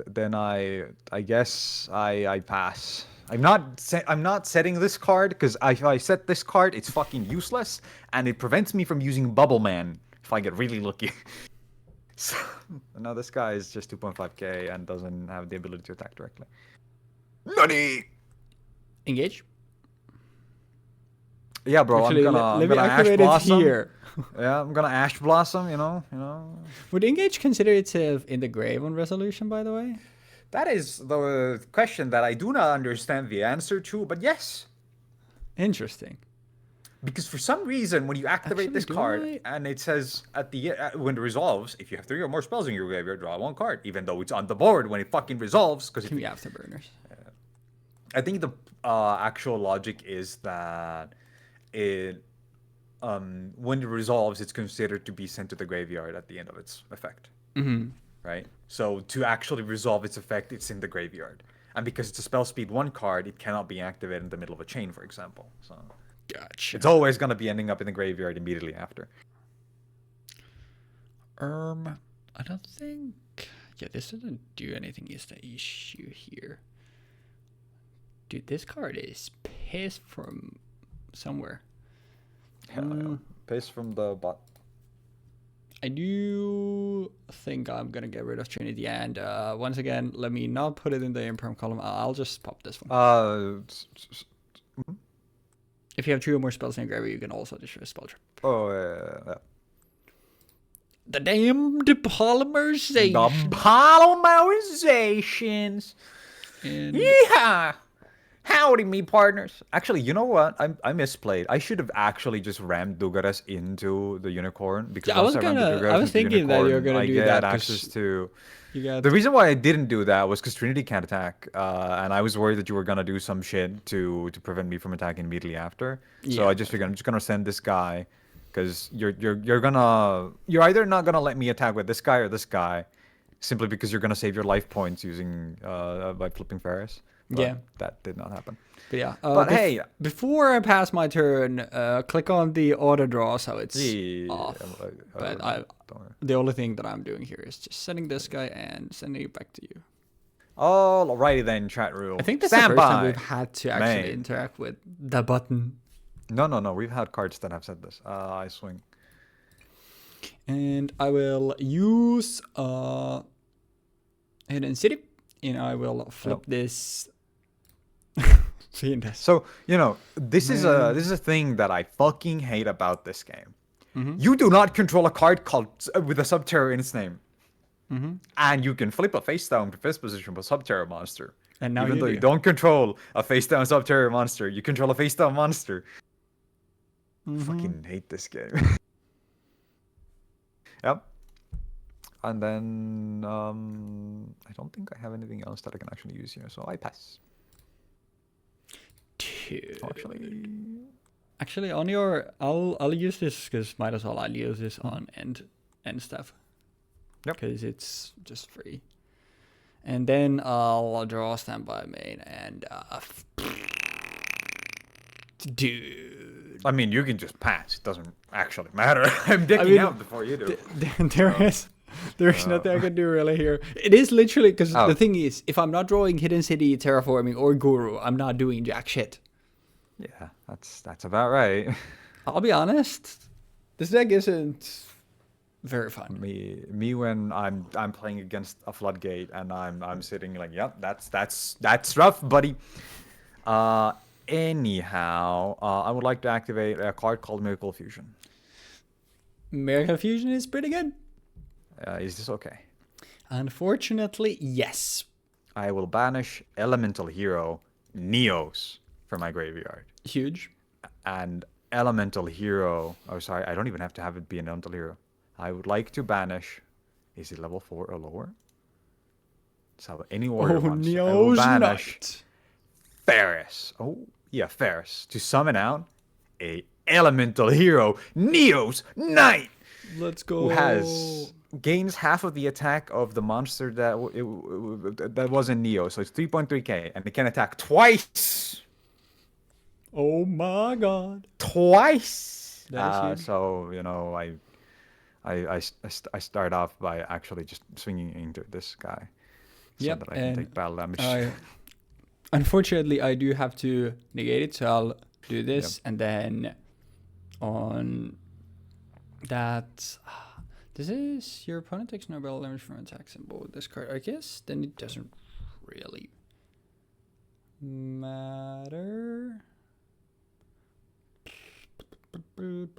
S2: Then I guess I pass. I'm not setting this card because if I set this card, it's fucking useless, and it prevents me from using Bubble Man if I get really lucky. So now this guy is just 2.5k and doesn't have the ability to attack directly. Nutty.
S1: Engage.
S2: Yeah, bro.
S1: Actually,
S2: I'm
S1: let me
S2: gonna Ash
S1: activate it
S2: Blossom.
S1: here.
S2: Yeah, I'm gonna Ash Blossom. You know.
S1: Would Engage consider itself in the grave on resolution, by the way?
S2: That is the question that I do not understand the answer to, but yes.
S1: Interesting.
S2: Because for some reason, when you activate
S1: Actually,
S2: this
S1: do
S2: card,
S1: I?
S2: and it says at the when it resolves, if you have 3 or more spells in your graveyard, draw 1 card, even though it's on the board when it fucking resolves. Because
S1: Can be afterburners.
S2: I think the actual logic is that it when it resolves, it's considered to be sent to the graveyard at the end of its effect.
S1: Mm-hmm.
S2: Right? So to actually resolve its effect, it's in the graveyard. And because it's a spell speed 1 card, it cannot be activated in the middle of a chain, for example. So
S1: Gotcha.
S2: it's always going to be ending up in the graveyard immediately after.
S1: I don't think... Yeah, this doesn't do anything is the issue here. Dude, this card is pissed from somewhere.
S2: Hell yeah. Paste from the bot.
S1: I do think I'm gonna get rid of Trinity, and once again, let me not put it in the imperm column. I'll just pop this one. If you have 2 or more spells in your graveyard, you can also destroy a spell trap.
S2: Oh, yeah.
S1: The damned polymerization.
S2: The polymerizations.
S1: And
S2: Yeah. Howdy, me partners. Actually, you know what? I misplayed. I should have actually just rammed Dugares into the unicorn because
S1: Yeah, I was thinking that you were gonna do that, 'cause
S2: access to.
S1: you got
S2: The reason why I didn't do that was because Trinity can't attack, and I was worried that you were gonna do some shit to prevent me from attacking immediately after. So
S1: Yeah.
S2: I just figured I'm just gonna send this guy, because you're either not gonna let me attack with this guy or this guy, simply because you're gonna save your life points using by flipping Ferris. But
S1: Yeah.
S2: that did not happen.
S1: But yeah.
S2: But hey,
S1: before I pass my turn, click on the auto draw so it's off. But the only thing that I'm doing here is just sending this guy and sending it back to you.
S2: Alrighty then, chat room.
S1: I think that's
S2: Stand
S1: the first
S2: by.
S1: time we've had to actually
S2: Man.
S1: interact with the button.
S2: No. We've had cards that have said this. I swing.
S1: And I will use Hidden City, and I will flip this. Seeing this.
S2: So this is a thing that I fucking hate about this game.
S1: Mm-hmm.
S2: You do not control a card called with a Subterror in its name,
S1: Mm-hmm.
S2: and you can flip a face down fist position with a Subterror monster.
S1: And now
S2: Even though
S1: do.
S2: you don't control a face down Subterror monster, you control a face down monster.
S1: Mhm.
S2: Fucking hate this game. Yep. And then I don't think I have anything else that I can actually use here, so I pass.
S1: Dude.
S2: Oh,
S1: Actually, on your, I'll use this because might as well. I'll use this on end stuff.
S2: Yep.
S1: Because it's just free. And then I'll draw standby main and dude.
S2: I mean, you can just pass. It doesn't actually matter. I'm decking out before you do.
S1: There is nothing I can do really here. It is literally because
S2: Oh.
S1: the thing is, if I'm not drawing Hidden City, Terraforming, or Guru, I'm not doing jack shit.
S2: Yeah, that's about right.
S1: I'll be honest, this deck isn't very fun.
S2: Me when I'm playing against a floodgate and I'm sitting like, yep, that's rough, buddy. Anyhow, I would like to activate a card called Miracle Fusion.
S1: Miracle Fusion is pretty good.
S2: Is this okay?
S1: Unfortunately, yes.
S2: I will banish Elemental Hero Neos from my graveyard.
S1: Huge.
S2: And Elemental Hero... Oh, sorry, I don't even have to have it be an Elemental Hero. I would like to banish... Is it level 4 or lower? So any warrior monster. I will banish Ferris. Oh, yeah, Ferris. To summon out a Elemental Hero Neos Knight.
S1: Let's go.
S2: Who gains half of the attack of the monster that that was in Neo. So it's 3.3k, and it can attack twice.
S1: Oh my god.
S2: Twice.
S1: That is huge.
S2: So you know, I start off by actually just swinging into this guy, so
S1: Yep,
S2: that I can take battle damage.
S1: Unfortunately, I do have to negate it, so I'll do this, and then on that. This is your opponent takes no battle damage from attacks and with this card. I guess then it doesn't really matter. I'm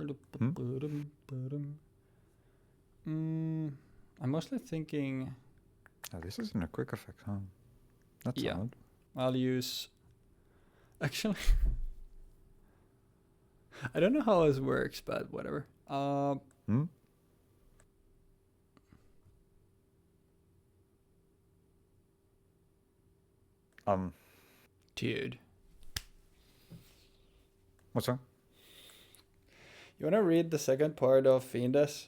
S1: mostly thinking.
S2: Oh, this isn't a quick effect, huh? That's odd.
S1: I'll use. Actually, I don't know how this works, but whatever. Dude.
S2: What's wrong?
S1: You wanna read the second part of Fiendas?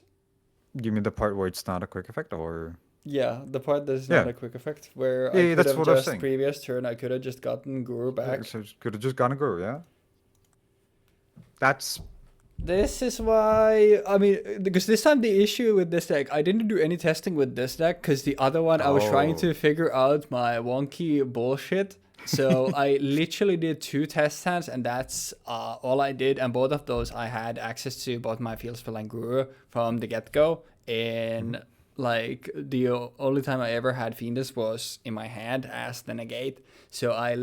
S2: You mean the part where it's not a quick effect, or?
S1: Yeah, the part that is not a quick effect, where
S2: Yeah,
S1: I could
S2: that's
S1: have
S2: what I was
S1: just
S2: saying.
S1: previous turn, I could have just gotten Guru back.
S2: So could have just gone a Guru, yeah? That's...
S1: This is why, I mean, because this time the issue with this deck, I didn't do any testing with this deck, because the other one I was trying to figure out my wonky bullshit. So I literally did 2 test hands, and that's all I did. And both of those I had access to both my Field Spell and Guru from the get-go. And like the only time I ever had Fiendus was in my hand as the negate. So I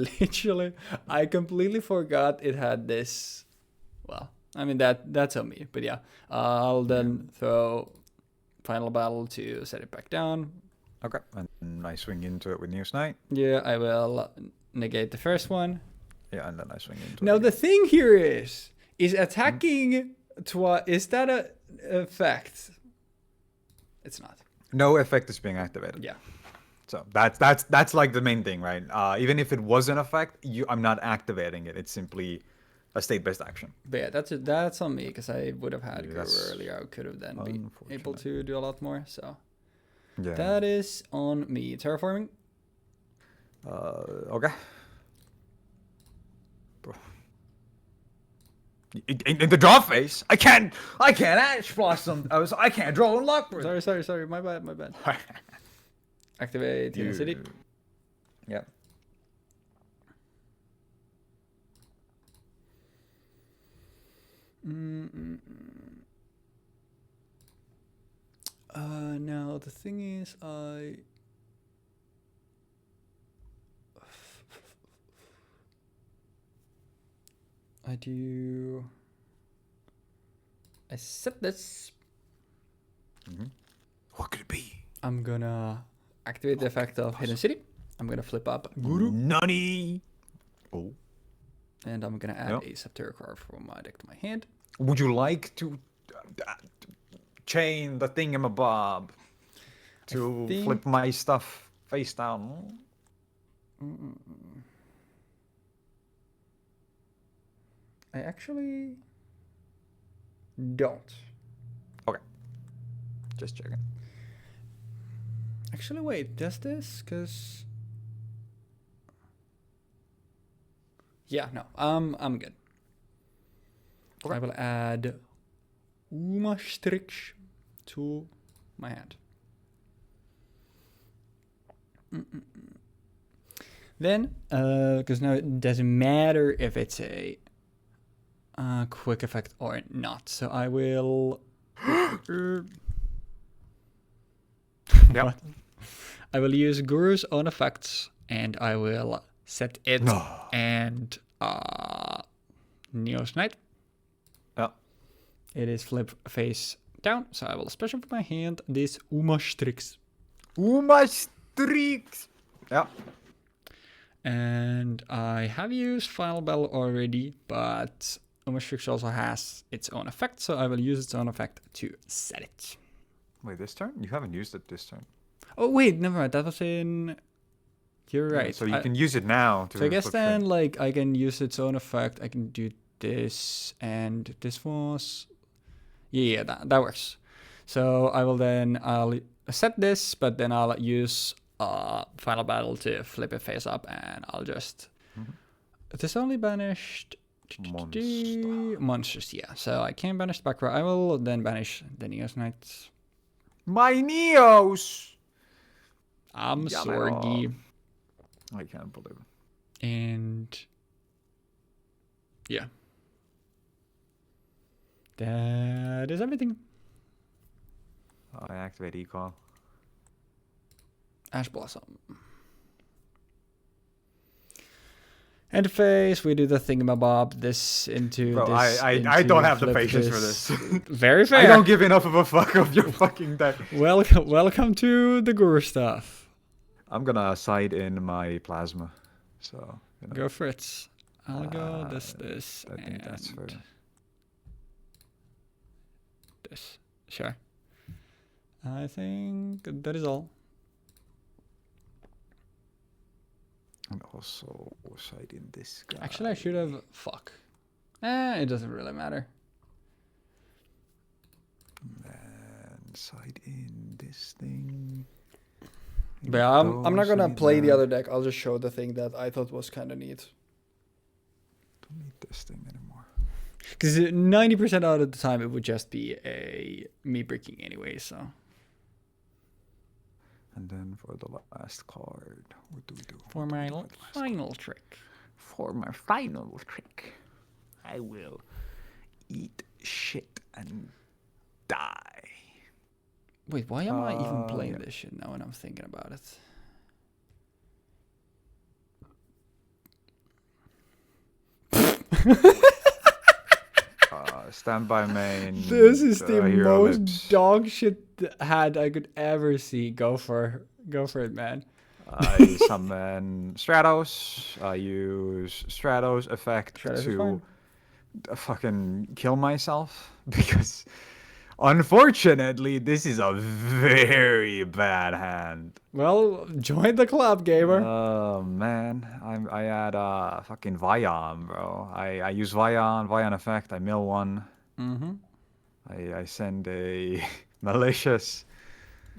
S1: completely forgot it had this. Well, I mean, that's on me. But yeah, I'll then throw Final Battle to set it back down.
S2: Okay, and I swing into it with Neos Knight.
S1: Yeah, I will negate the first one.
S2: Yeah, and then I swing into it.
S1: Now the thing here is attacking is that a effect? It's not.
S2: No effect is being activated.
S1: Yeah.
S2: So that's like the main thing, right? Even if it was an effect, I'm not activating it. It's simply a state-based action.
S1: But yeah, that's on me, because I would have had Guru earlier. I could have then been able to do a lot more. So yeah, that is on me. Terraforming.
S2: Okay. In the draw phase, I can't Ash Blossom. I can't draw and lock.
S1: Sorry. My bad. Activate Hidden City.
S2: Yeah.
S1: Now the thing is, I set this.
S2: What could it be?
S1: I'm gonna activate the effect of Hidden City. I'm gonna flip up Guru.
S2: Nutty. Oh.
S1: And I'm gonna add a Subterror card from my deck to my hand.
S2: Would you like to chain the thingamabob to flip my stuff face down?
S1: I actually don't.
S2: Okay. Just checking.
S1: Actually, wait, does this? Because... Yeah, no, I'm good. I will add Umastrix to my hand. Then, because now it doesn't matter if it's a quick effect or not, so I will.
S2: Yep.
S1: I will use Guru's own effects, and I will set it and Neo's Knight.
S2: Yeah.
S1: It is flip face down, so I will special for my hand this Umastrix.
S2: Umastrix! Yeah.
S1: And I have used Final Battle already, but Umastrix also has its own effect, so I will use its own effect to set it.
S2: Wait, this turn? You haven't used it this turn.
S1: Oh wait, never mind. That was in. You're right.
S2: Yeah, so you can use it now.
S1: So I guess then, like, I can use its own effect. I can do this, and this was. Yeah, that works. So I will then I'll set this, but then I'll use Final Battle to flip it face up, and I'll just. This only banished. Monsters, yeah. So I can banish the back row. I will then banish the Neos Knights.
S2: My Neos!
S1: I'm Sorgi.
S2: I can't believe it.
S1: And yeah. That is everything.
S2: I activate Ecall.
S1: Ash Blossom. End phase, we do the thingamabob, this into
S2: Bro,
S1: this.
S2: I don't have the patience for this.
S1: Very fair.
S2: I don't give enough of a fuck of your fucking deck.
S1: Welcome to the Guru stuff.
S2: I'm gonna side in my plasma. So
S1: go for it. I'll go this,
S2: I think that's fair.
S1: This. Sure. I think that is all.
S2: And also side in this guy.
S1: Actually, I should have. Fuck. It doesn't really matter.
S2: And side in this thing.
S1: But yeah, I'm not gonna play the other deck. I'll just show the thing that I thought was kind of neat.
S2: Don't need this thing anymore.
S1: Because 90% out of the time it would just be me breaking anyway. So.
S2: And then for the last card, what do we do?
S1: For my final trick.
S2: For my final trick, I will eat shit and die.
S1: Wait, why am I even playing this shit now when I'm thinking about it?
S2: Standby main.
S1: This is the most
S2: Lips.
S1: dog shit hand I could ever see. Go for it, man.
S2: I summon Stratos. I use Stratos effect to fucking kill myself because, unfortunately, this is a very bad hand.
S1: Well, join the club, gamer.
S2: Oh man, I add fucking Vion, bro. I use Vion effect. I mill one. I send a malicious.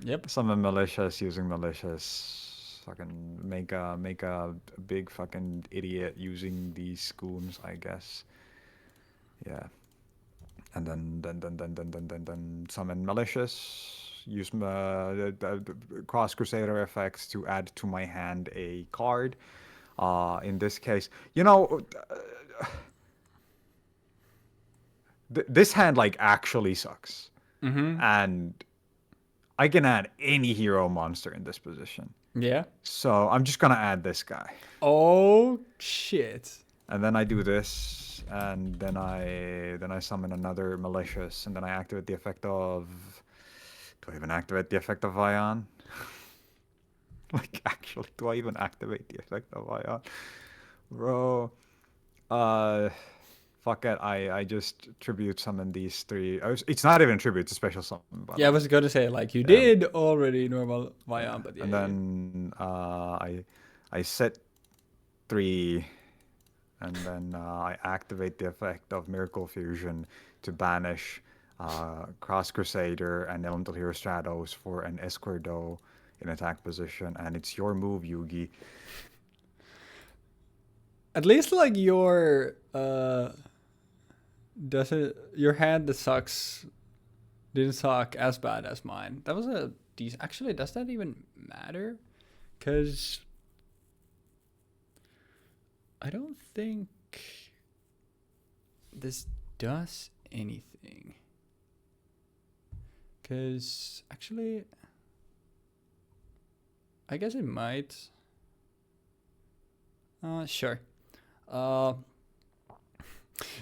S1: Yep.
S2: Summon malicious using malicious. Fucking make a big fucking idiot using these schoons, I guess. Yeah. And then summon malicious. Use the Cross Crusader effects to add to my hand a card. In this case, you know, this hand like actually sucks. And I can add any hero monster in this position.
S1: Yeah.
S2: So I'm just gonna add this guy.
S1: Oh shit.
S2: And then I do this, and then I summon another malicious, and then I activate the effect of. Do I even activate the effect of Vion? Like, actually, do I even activate the effect of Vion? Bro. Fuck it. I just tribute summon these three. It's not even tribute, it's a special summon.
S1: Yeah, I was gonna say, like, you did already normal Vion, but yeah.
S2: And then I set 3, and then I activate the effect of Miracle Fusion to banish Cross Crusader and Elemental Hero Stratos for an Esquerdo in attack position, and it's your move, Yugi.
S1: At least like your does it? Your hand that sucks didn't suck as bad as mine. That was a decent. Actually, does that even matter? Because I don't think this does anything. Because actually, I guess it might. Sure. Uh,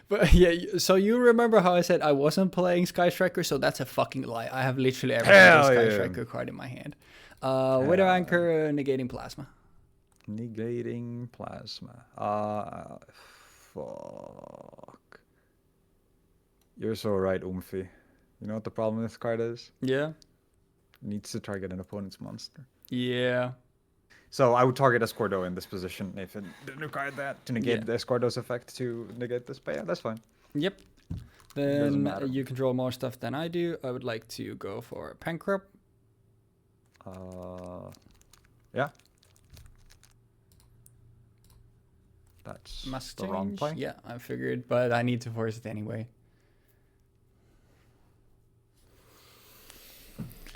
S1: but yeah, so you remember how I said I wasn't playing Sky Striker? So that's a fucking lie. I have literally every single Sky Striker card in my hand. Widow Anchor, negating plasma.
S2: Negating plasma. Fuck. You're so right, Umfi. You know what the problem with this card is?
S1: Yeah.
S2: It needs to target an opponent's monster.
S1: Yeah.
S2: So I would target Escordo in this position if it didn't require that to negate the Escordo's effect to negate this. But yeah, that's fine.
S1: Yep. Then you control more stuff than I do. I would like to go for Pancrop.
S2: Yeah. That's
S1: Mask
S2: the
S1: change.
S2: wrong play.
S1: Yeah, I figured, but I need to force it anyway.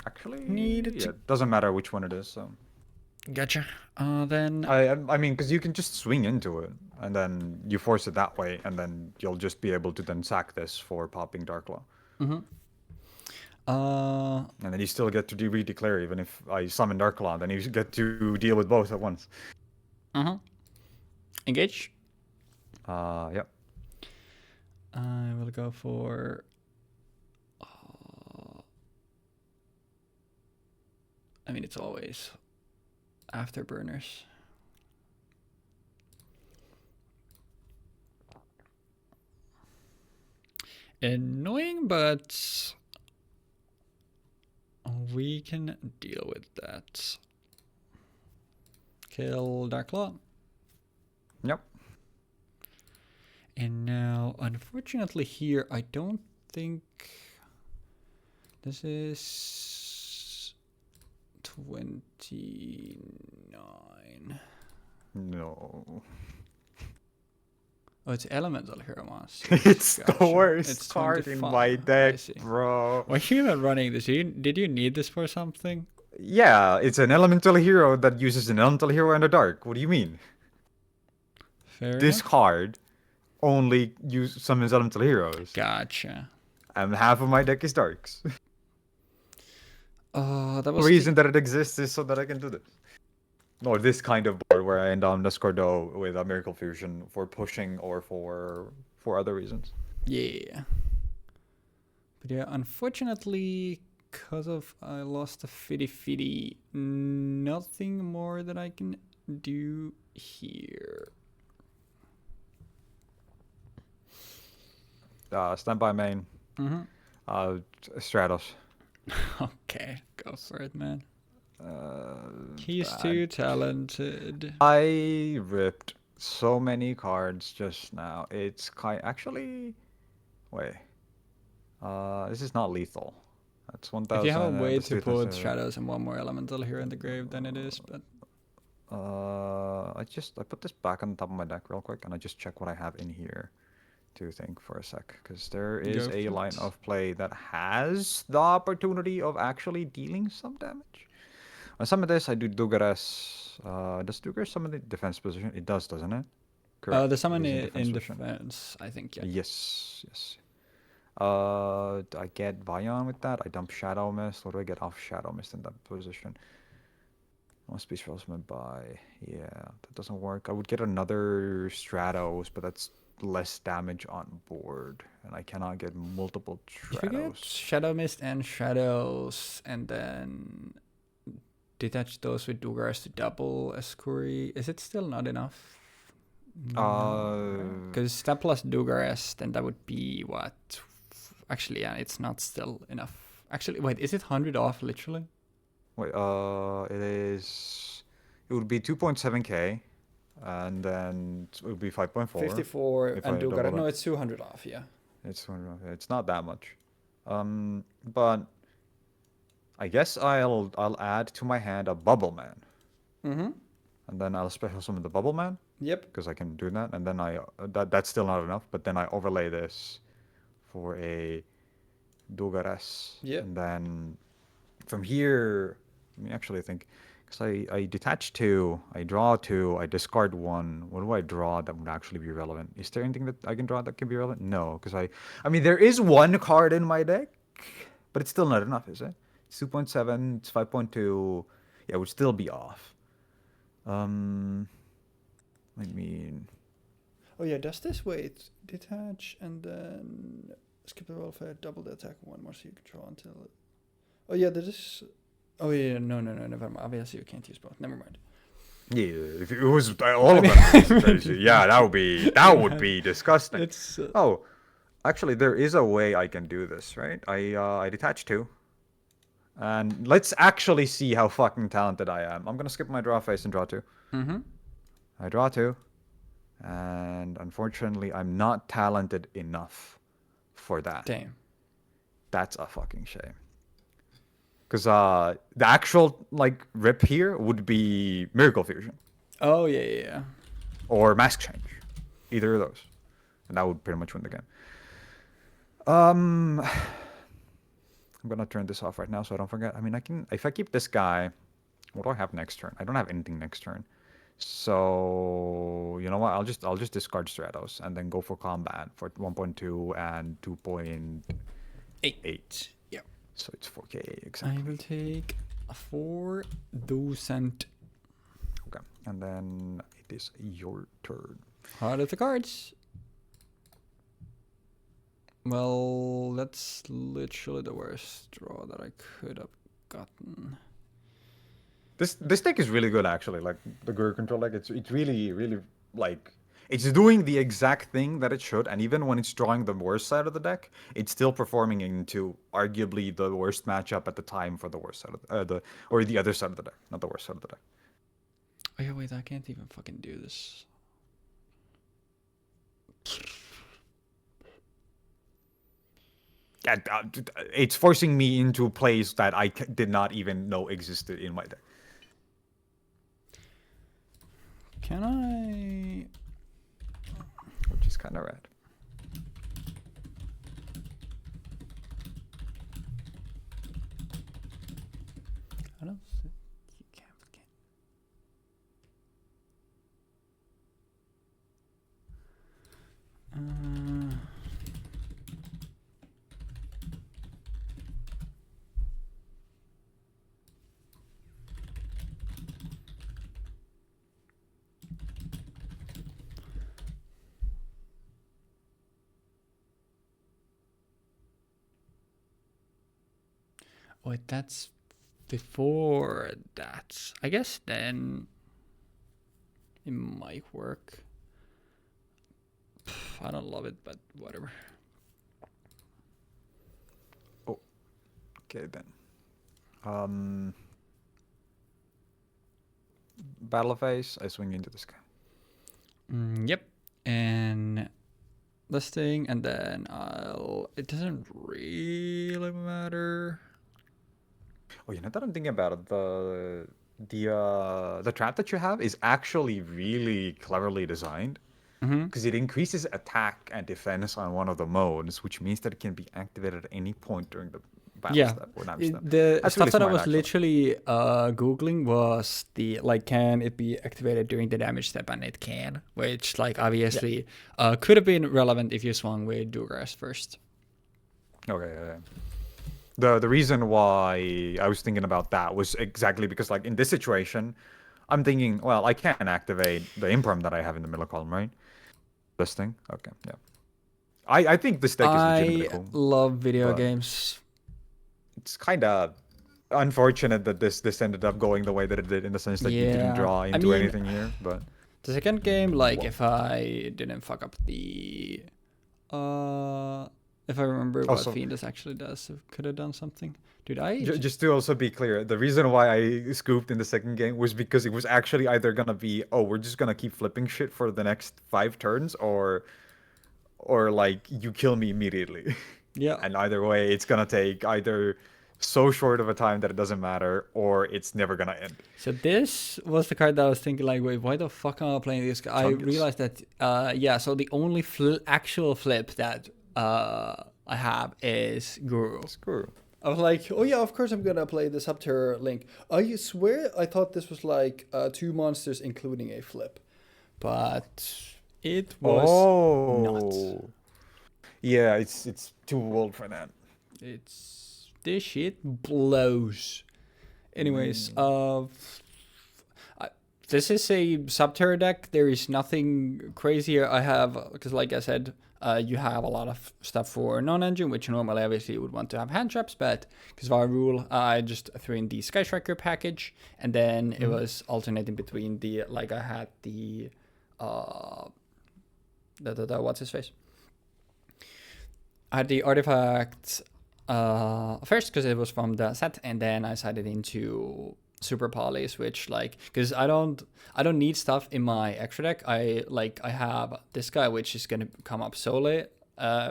S2: Actually, it doesn't matter which one it is. So.
S1: Gotcha. Then
S2: I mean, because you can just swing into it, and then you force it that way, and then you'll just be able to then sack this for popping Dark Law.
S1: Mm-hmm.
S2: And then you still get to redeclare, even if I summon Dark Law, then you get to deal with both at once.
S1: Engage.
S2: Yep.
S1: I will go for. I mean, it's always afterburners. Annoying, but we can deal with that. Kill Darklaw.
S2: Yep.
S1: And now, unfortunately, here I don't think this is 29.
S2: No.
S1: Oh, it's Elemental Hero Monster.
S2: It's the worst card in my deck, bro.
S1: Why are you not running this? Did you need this for something?
S2: Yeah, it's an Elemental Hero that uses an Elemental Hero in the dark. What do you mean? This card only summons Elemental Heroes.
S1: Gotcha.
S2: And half of my deck is darks.
S1: That was
S2: the reason that it exists is so that I can do this. Or this kind of board where I end on Nescardo with a Miracle Fusion for pushing or for other reasons.
S1: Yeah. But yeah, unfortunately, because of I lost a Fitty, nothing more that I can do here.
S2: Stand by main. Stratos.
S1: Okay, go for it, man. He's too talented.
S2: I ripped so many cards just now. It's actually. Wait. This is not lethal. That's 1,000.
S1: If you have a way to put Shadows and one more Elemental here in the grave, then it is. But
S2: I put this back on the top of my deck real quick, and I just check what I have in here. To think for a sec, because there is a line of play that has the opportunity of actually dealing some damage. On some of this, I do Dugares. Does Dugares summon the defense position? It does, doesn't it?
S1: Correct. The summon in defense, I think, yeah.
S2: Yes. I get Vion with that. I dump Shadow Mist. What do I get off Shadow Mist in that position? Must be summoned by. Yeah, that doesn't work. I would get another Stratos, but that's less damage on board, and I cannot get multiple Stratos.
S1: If you get Shadow Mist and Shadows, and then detach those with Dugares to double Escuri, is it still not enough? Because that plus Dugares, then that would be what? Actually, yeah, it's not still enough. Actually, wait, is it 100 off literally?
S2: Wait, it is. It would be 2.7k. And then it would be 5.4.
S1: 54 and Dugares. No, it's 200 off, yeah.
S2: It's 200 off. It's not that much. But I guess I'll add to my hand a Bubble Man. And then I'll special summon the Bubble Man.
S1: Yep.
S2: Because I can do that. And then that's still not enough. But then I overlay this for a Dugares.
S1: Yeah.
S2: And then from here, let me actually think. Because I detach 2, I draw 2, I discard 1. What do I draw that would actually be relevant? Is there anything that I can draw that can be relevant? No, because I mean, there is 1 card in my deck, but it's still not enough, is it? It's 2.7, it's 5.2. Yeah, it would still be off. I mean...
S1: Oh yeah, does this wait? Detach and then skip the welfare, double the attack one more so you control until... Oh yeah, this is... Oh yeah, no, never mind. Obviously you can't use both. Never mind.
S2: Yeah, if it was all of them, yeah, that would be disgusting.
S1: It's
S2: Oh, actually, there is a way I can do this, right? I detach 2, and let's actually see how fucking talented I am. I'm gonna skip my draw phase and draw 2.
S1: Mm-hmm.
S2: I draw 2, and unfortunately, I'm not talented enough for that.
S1: Damn.
S2: That's a fucking shame. Because the actual like rip here would be Miracle Fusion.
S1: Oh yeah.
S2: Or Mask Change. Either of those. And that would pretty much win the game. I'm gonna turn this off right now so I don't forget. I mean, I can, if I keep this guy, what do I have next turn? I don't have anything next turn. So, you know what? I'll just discard Stratos and then go for combat for 1.2 and 2.8.
S1: Yeah.
S2: So it's 4k exactly.
S1: I will take a 4,000.
S2: Okay, and then it is your turn.
S1: Heart of the cards. Well, that's literally the worst draw that I could have gotten.
S2: This deck is really good actually. Like the Guru control deck, it's really like it's doing the exact thing that it should, and even when it's drawing the worst side of the deck, it's still performing into arguably the worst matchup at the time for the worst side of the other side of the deck, not the worst side of the deck.
S1: Oh yeah, wait, I can't even fucking do this.
S2: Yeah, it's forcing me into plays that I did not even know existed in my deck.
S1: Can I?
S2: Which is kind of rad.
S1: I don't think you can. Wait, that's before that. I guess then it might work. I don't love it, but whatever.
S2: Oh, okay then. Battle phase, I swing into this guy.
S1: Yep, and listing, and then I'll. It doesn't really matter.
S2: Oh, you know that I'm thinking about it. The trap that you have is actually really cleverly designed. Because it increases attack and defense on one of the modes, which means that it can be activated at any point during the battle step or damage step.
S1: The
S2: That's
S1: stuff
S2: really
S1: that I
S2: smart,
S1: was
S2: actually.
S1: literally googling was the can it be activated during the damage step, and it can, which obviously could have been relevant if you swung with Dugas first.
S2: Okay. The reason why I was thinking about that was exactly because in this situation, I'm thinking, well, I can't activate the imperm that I have in the middle column, right? This thing? Okay, yeah. I think this deck is legitimately cool.
S1: I love video games.
S2: It's kind of unfortunate that this ended up going the way that it did, in the sense that you didn't draw into anything here, but...
S1: The second game, if I didn't fuck up the... if I remember what Fiendus actually does, it could have done something. Dude,
S2: just to also be clear, the reason why I scooped in the second game was because it was actually either gonna be, oh, we're just gonna keep flipping shit for the next 5 turns, or you kill me immediately.
S1: Yeah.
S2: And either way, it's gonna take either so short of a time that it doesn't matter, or it's never gonna end.
S1: So this was the card that I was thinking, wait, why the fuck am I playing this guy? I realized that, so the only actual flip that I have is Guru.
S2: Screw.
S1: I was like, oh yeah, of course I'm gonna play the Subterror link. I swear I thought this was like 2 monsters including a flip, but it was not.
S2: Yeah, it's too old for that.
S1: This shit blows. Anyways, this is a Subterror deck. There is nothing crazy here. I have, because like I said, you have a lot of stuff for non-engine, which normally obviously you would want to have hand traps, but because of our rule, I just threw in the Sky Striker package, and then it was alternating between the, like I had the what's his face? I had the artifact first because it was from the set, and then I sided into super polys, which like, because I don't need stuff in my extra deck. I have this guy which is gonna come up solo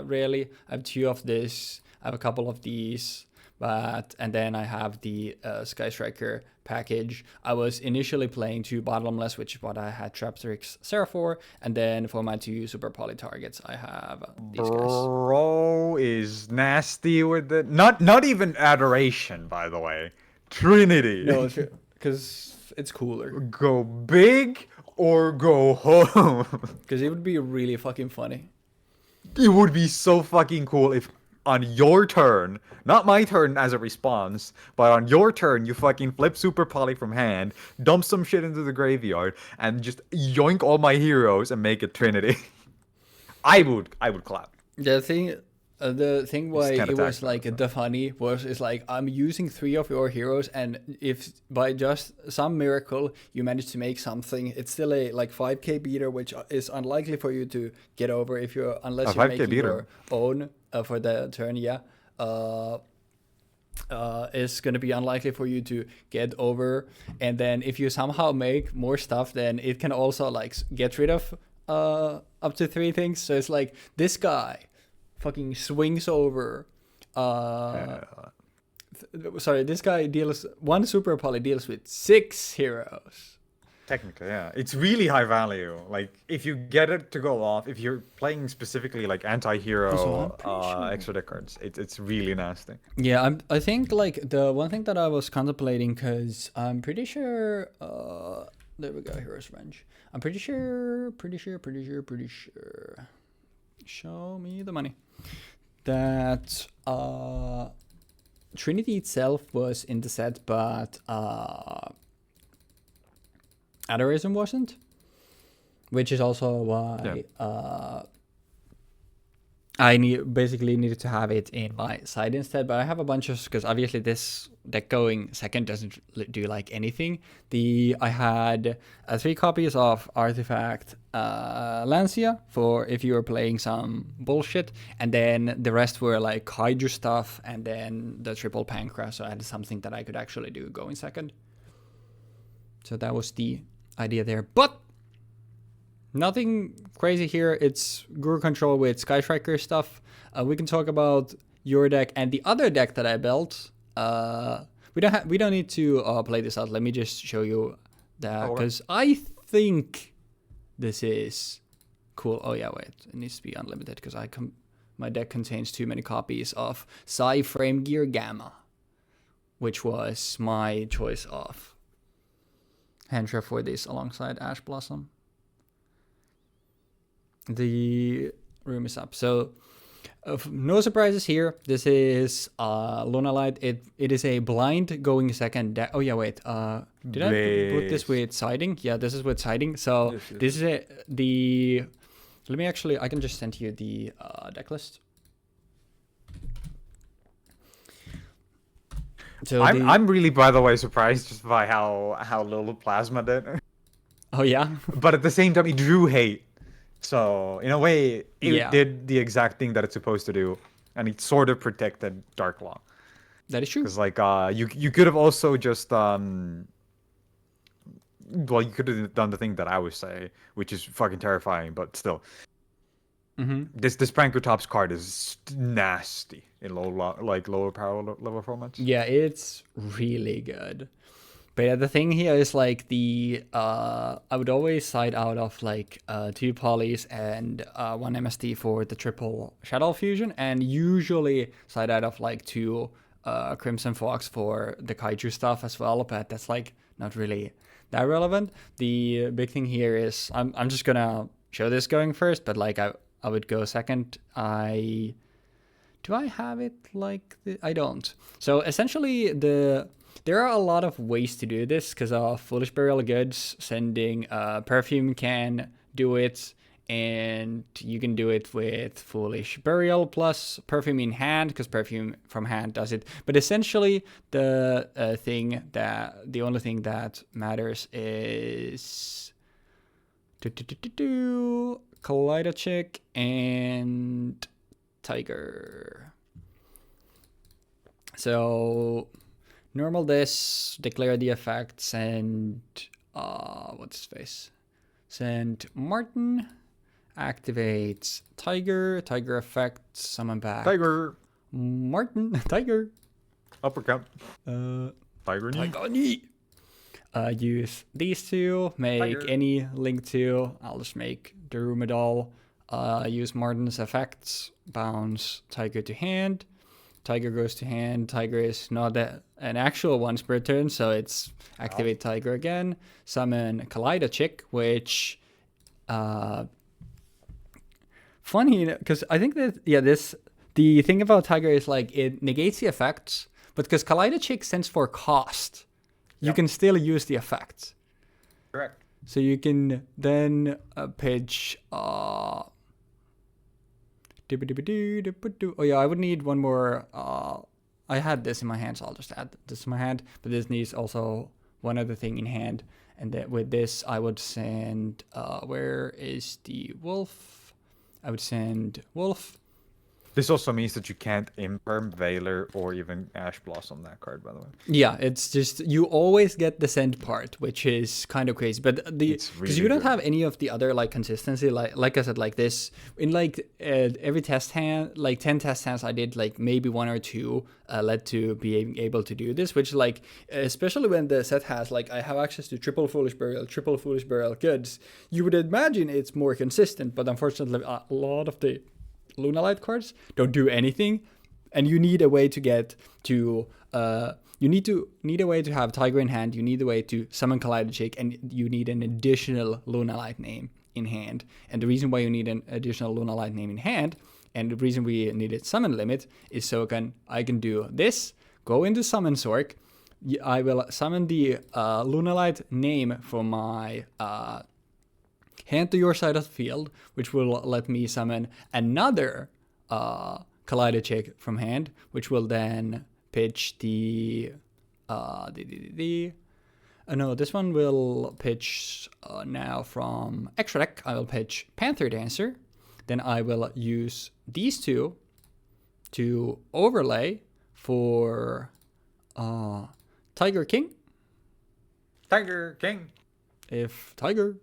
S1: really. I have 2 of this, I have a couple of these, and then I have the Sky Striker package. I was initially playing 2 bottomless, which is what I had Traptrix Sarah for, and then for my 2 super poly targets I have these guys.
S2: Bro is nasty with it. Not even adoration, by the way. Trinity.
S1: No, because it's cooler.
S2: Go big or go home.
S1: Because it would be really fucking funny.
S2: It would be so fucking cool if on your turn, not my turn as a response, but on your turn, you fucking flip super poly from hand, dump some shit into the graveyard, and just yoink all my heroes and make it Trinity. I would clap.
S1: The thing why it was like
S2: so.
S1: the funny is like, I'm using 3 of your heroes, and if by just some miracle you manage to make something, it's still a like 5k beater, which is unlikely for you to get over unless you're making your own for the turn. Is going to be unlikely for you to get over, and then if you somehow make more stuff, then it can also like get rid of up to 3 things. So it's like this guy fucking swings over. Sorry, this guy deals 1 super poly deals with 6 heroes.
S2: Technically, yeah, it's really high value. Like if you get it to go off, if you're playing specifically like anti-hero extra deck cards, it's really nasty.
S1: Yeah, I think like the one thing that I was contemplating, because I'm pretty sure. There we go, Hero's Revenge. I'm pretty sure. Show me the money. That Trinity itself was in the set, but Adorism wasn't, which is also why I basically needed to have it in my side instead. But I have a bunch of, because obviously this deck going second doesn't do like anything. I had 3 copies of Artifact Lancia for if you were playing some bullshit, and then the rest were like Hydra stuff, and then the triple Pancras, so I had something that I could actually do going second. So that was the idea there, but nothing crazy here. It's Guru control with Sky Striker stuff. We can talk about your deck and the other deck that I built. We don't need to play this out. Let me just show you that, because I think this is cool. Oh yeah, wait, it needs to be unlimited because my deck contains too many copies of Psy Frame Gear Gamma, which was my choice of hand trap for this alongside Ash Blossom. The room is up, so no surprises here. This is Lunalight. It is a blind going second deck. Oh yeah, wait. Did I put this with siding? Yeah, this is with siding. So yes. This is let me actually, I can just send you the deck list. So
S2: I'm really, by the way, surprised just by how little Plasma did.
S1: Oh yeah.
S2: But at the same time, it drew hate. So in a way, it did the exact thing that it's supposed to do, and it sort of protected Dark Law.
S1: That is true.
S2: Because like you could have also just well, you could have done the thing that I would say, which is fucking terrifying, but still.
S1: Mm-hmm.
S2: This Prankertops card is nasty in lower power level formats.
S1: Yeah, it's really good. But yeah, the thing here is like I would always side out of like 2 polys and 1 MST for the triple Shadow Fusion, and usually side out of like 2 Crimson Fox for the Kaiju stuff as well, but that's like not really that relevant. The big thing here is I'm just gonna show this going first, but like I would go second. Do I have it like I don't. So essentially there are a lot of ways to do this because Foolish Burial Goods sending Perfume can do it, and you can do it with Foolish Burial plus Perfume in hand because Perfume from hand does it. But essentially the only thing that matters is Kaleidochick and Tiger. So normal this, declare the effects, and what's his face? Send Martin, activates Tiger, Tiger effect, summon back.
S2: Tiger.
S1: Martin, Tiger.
S2: Uppercut. Tiger knee.
S1: Tiger knee. Use these 2, make
S2: Tiger.
S1: any link to, I'll just make Darumidal. Use Martin's effects, bounce Tiger to hand. Tiger goes to hand. Tiger is not an actual once per turn, so it's activate Tiger again. Summon Kaleidochick, which funny because I think that the thing about Tiger is like it negates the effects, but because Kaleidochick stands for cost, you can still use the effects.
S2: Correct.
S1: So you can then pitch. Oh yeah, I would need one more. I had this in my hand, so I'll just add this in my hand. But this needs also one other thing in hand. And then with this, I would send. Where is the wolf? I would send wolf.
S2: This also means that you can't imperm, Veiler, or even Ash Blossom that card, by the way.
S1: Yeah, it's just you always get the send part, which is kind of crazy. But because
S2: really
S1: you don't
S2: good.
S1: have any of the other like consistency, like I said, like this in like every test hand, like 10 test hands I did, like maybe 1 or 2 led to being able to do this, which like especially when the set has like I have access to triple Foolish Burial Goods, you would imagine it's more consistent, but unfortunately a lot of the Lunalight cards don't do anything, and you need a way to get to you need a way to have Tiger in hand, you need a way to summon Kaleidochick, and you need an additional Lunalight name in hand. And the reason why you need an additional Lunalight name in hand, and the reason we needed summon limit, is so I can do this, go into Summon Sork, I will summon the Lunalight name for my hand to your side of the field, which will let me summon another Kaleidochick from hand, which will then pitch no, this one will pitch now from extra deck. I will pitch Panther Dancer. Then I will use these 2 to overlay for Tiger King.
S2: Tiger King.
S1: If Tiger.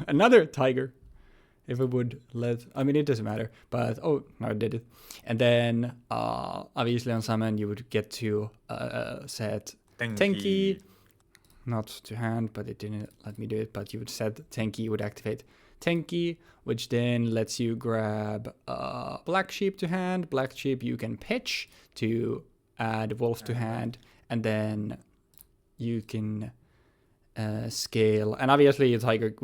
S1: Another Tiger. If it would let, I mean, it doesn't matter, but oh, no, it did it. And then obviously on summon you would get to set Tenki, not to hand, but it didn't let me do it, but you would set Tenki, you would activate Tenki, which then lets you grab Black Sheep to hand. Black Sheep you can pitch to add Wolf to hand, and then you can scale, and obviously with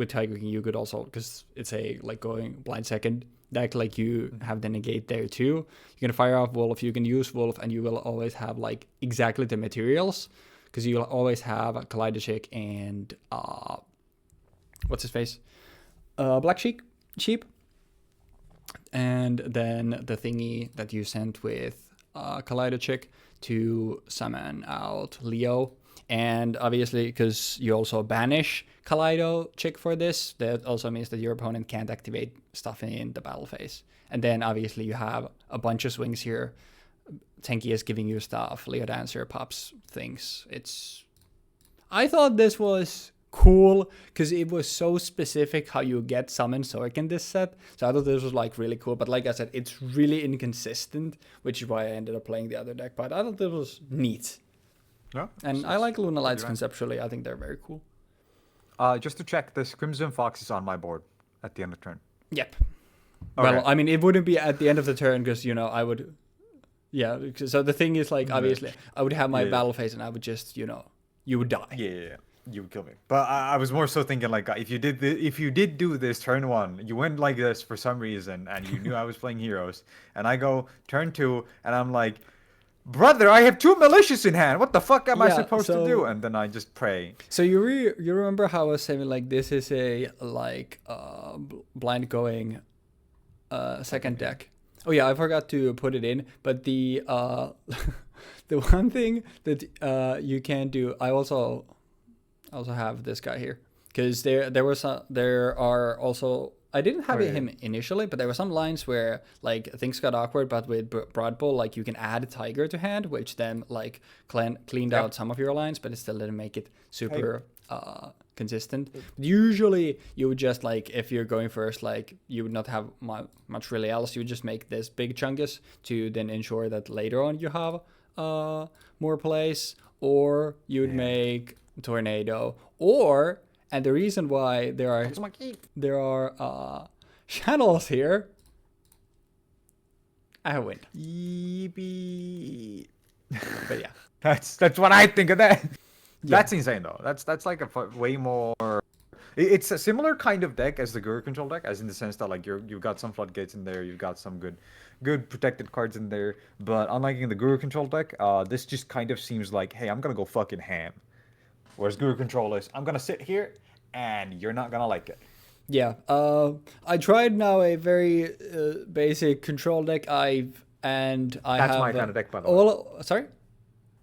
S1: Tiger King you could also, because it's a like going blind second deck, like you have the negate there too. You can fire off Wolf, you can use Wolf, and you will always have like exactly the materials, because you'll always have a Kaleidochick and what's his face, Black Sheep, and then the thingy that you sent with Kaleidochick to summon out Leo. And obviously, because you also banish Kaleidochick for this, that also means that your opponent can't activate stuff in the battle phase. And then obviously you have a bunch of swings here. Tenki is giving you stuff. Leo Dancer pops things. I thought this was cool because it was so specific how you get Summon Sork in this set. So I thought this was like really cool. But like I said, it's really inconsistent, which is why I ended up playing the other deck. But I thought this was neat.
S2: Yeah.
S1: And I like Lunalights conceptually. I think they're very cool.
S2: Just to check, this Crimson Fox is on my board at the end of turn.
S1: Yep.
S2: Okay.
S1: Well, I mean, it wouldn't be at the end of the turn because, you know, I would... Yeah, so the thing is, like, obviously, I would have my battle phase and I would just, you know, you would die.
S2: Yeah. You would kill me. But I was more so thinking, like, if you did do this turn 1, you went like this for some reason, and you knew I was playing heroes, and I go turn 2, and I'm like, brother, I have 2 malicious in hand. What the fuck am I supposed to do? And then I just pray.
S1: So you remember how I was saying, like, this is a, like, blind going second deck. Oh yeah, I forgot to put it in, but the the one thing that you can do, I also have this guy here because there are also, I didn't have him initially, but there were some lines where like things got awkward, but with Broad Bull, like you can add a tiger to hand, which then like cleaned out some of your lines, but it still didn't make it super consistent. Usually you would just, like, if you're going first, like you would not have much really else. You would just make this big chungus to then ensure that later on you have more plays, or you would make tornado, or, and the reason why there are channels here, I win. But yeah,
S2: that's what I think of that. That's insane though. That's like a way more. It's a similar kind of deck as the Guru control deck, as in the sense that like you've got some floodgates in there, you've got some good protected cards in there. But unlike in the Guru control deck, this just kind of seems like, hey, I'm gonna go fucking ham. Whereas Guru control is, I'm gonna sit here and you're not gonna like it.
S1: Yeah. I tried now a very basic control deck. That's
S2: my kind of deck, by the way.
S1: Sorry.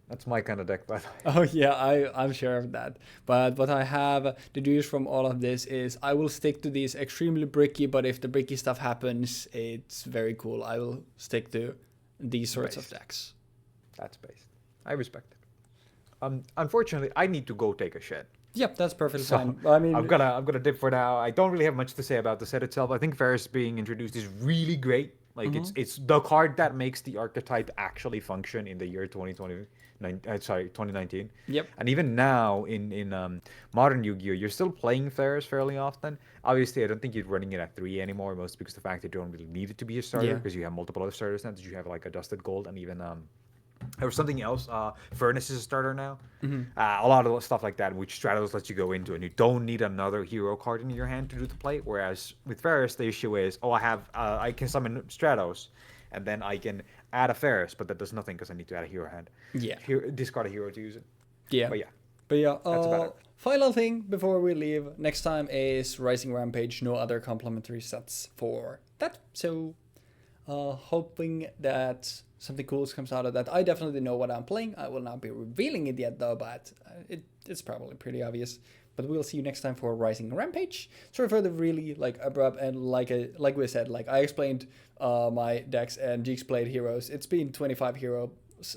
S2: That's my kind of deck, by the way.
S1: Oh yeah, I'm sure of that. But what I have deduced from all of this is I will stick to these extremely bricky, but if the bricky stuff happens, it's very cool. I will stick to these sorts of decks.
S2: That's based. I respect it. Unfortunately, I need to go take a shit.
S1: Yep, that's perfectly fine. I mean,
S2: I'm gonna dip for now. I don't really have much to say about the set itself. I think Varus being introduced is really great. Like it's the card that makes the archetype actually function in the year 2019.
S1: Yep.
S2: And even now in modern Yu-Gi-Oh, you're still playing Varus fairly often. Obviously, I don't think you're running it at 3 anymore, mostly because of the fact that you don't really need it to be a starter, because you have multiple other starters now. You have like a Dusted Gold, and even there was something else. Furnace is a starter now. A lot of stuff like that, which Stratos lets you go into, and you don't need another hero card in your hand to do the play. Whereas with Varus, the issue is, I can summon Stratos, and then I can add a Varus, but that does nothing because I need to add a hero hand.
S1: Yeah.
S2: Discard a hero to use it.
S1: Yeah. But yeah.
S2: That's about it.
S1: Final thing before we leave. Next time is Rising Rampage. No other complementary sets for that. So, hoping that something cool comes out of that. I definitely know what I'm playing. I will not be revealing it yet though, but it's probably pretty obvious. But we'll see you next time for Rising Rampage. Sorry for the really like abrupt and like we said, like I explained my decks and Jeexx played heroes. It's been 25 heroes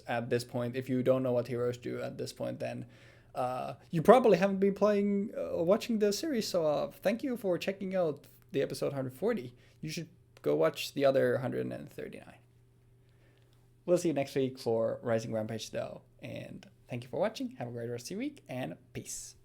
S1: at this point. If you don't know what heroes do at this point, then you probably haven't been playing watching the series. So thank you for checking out the episode 140. You should go watch the other 139. We'll see you next week for Rising Rampage though. And thank you for watching. Have a great rest of your week and peace.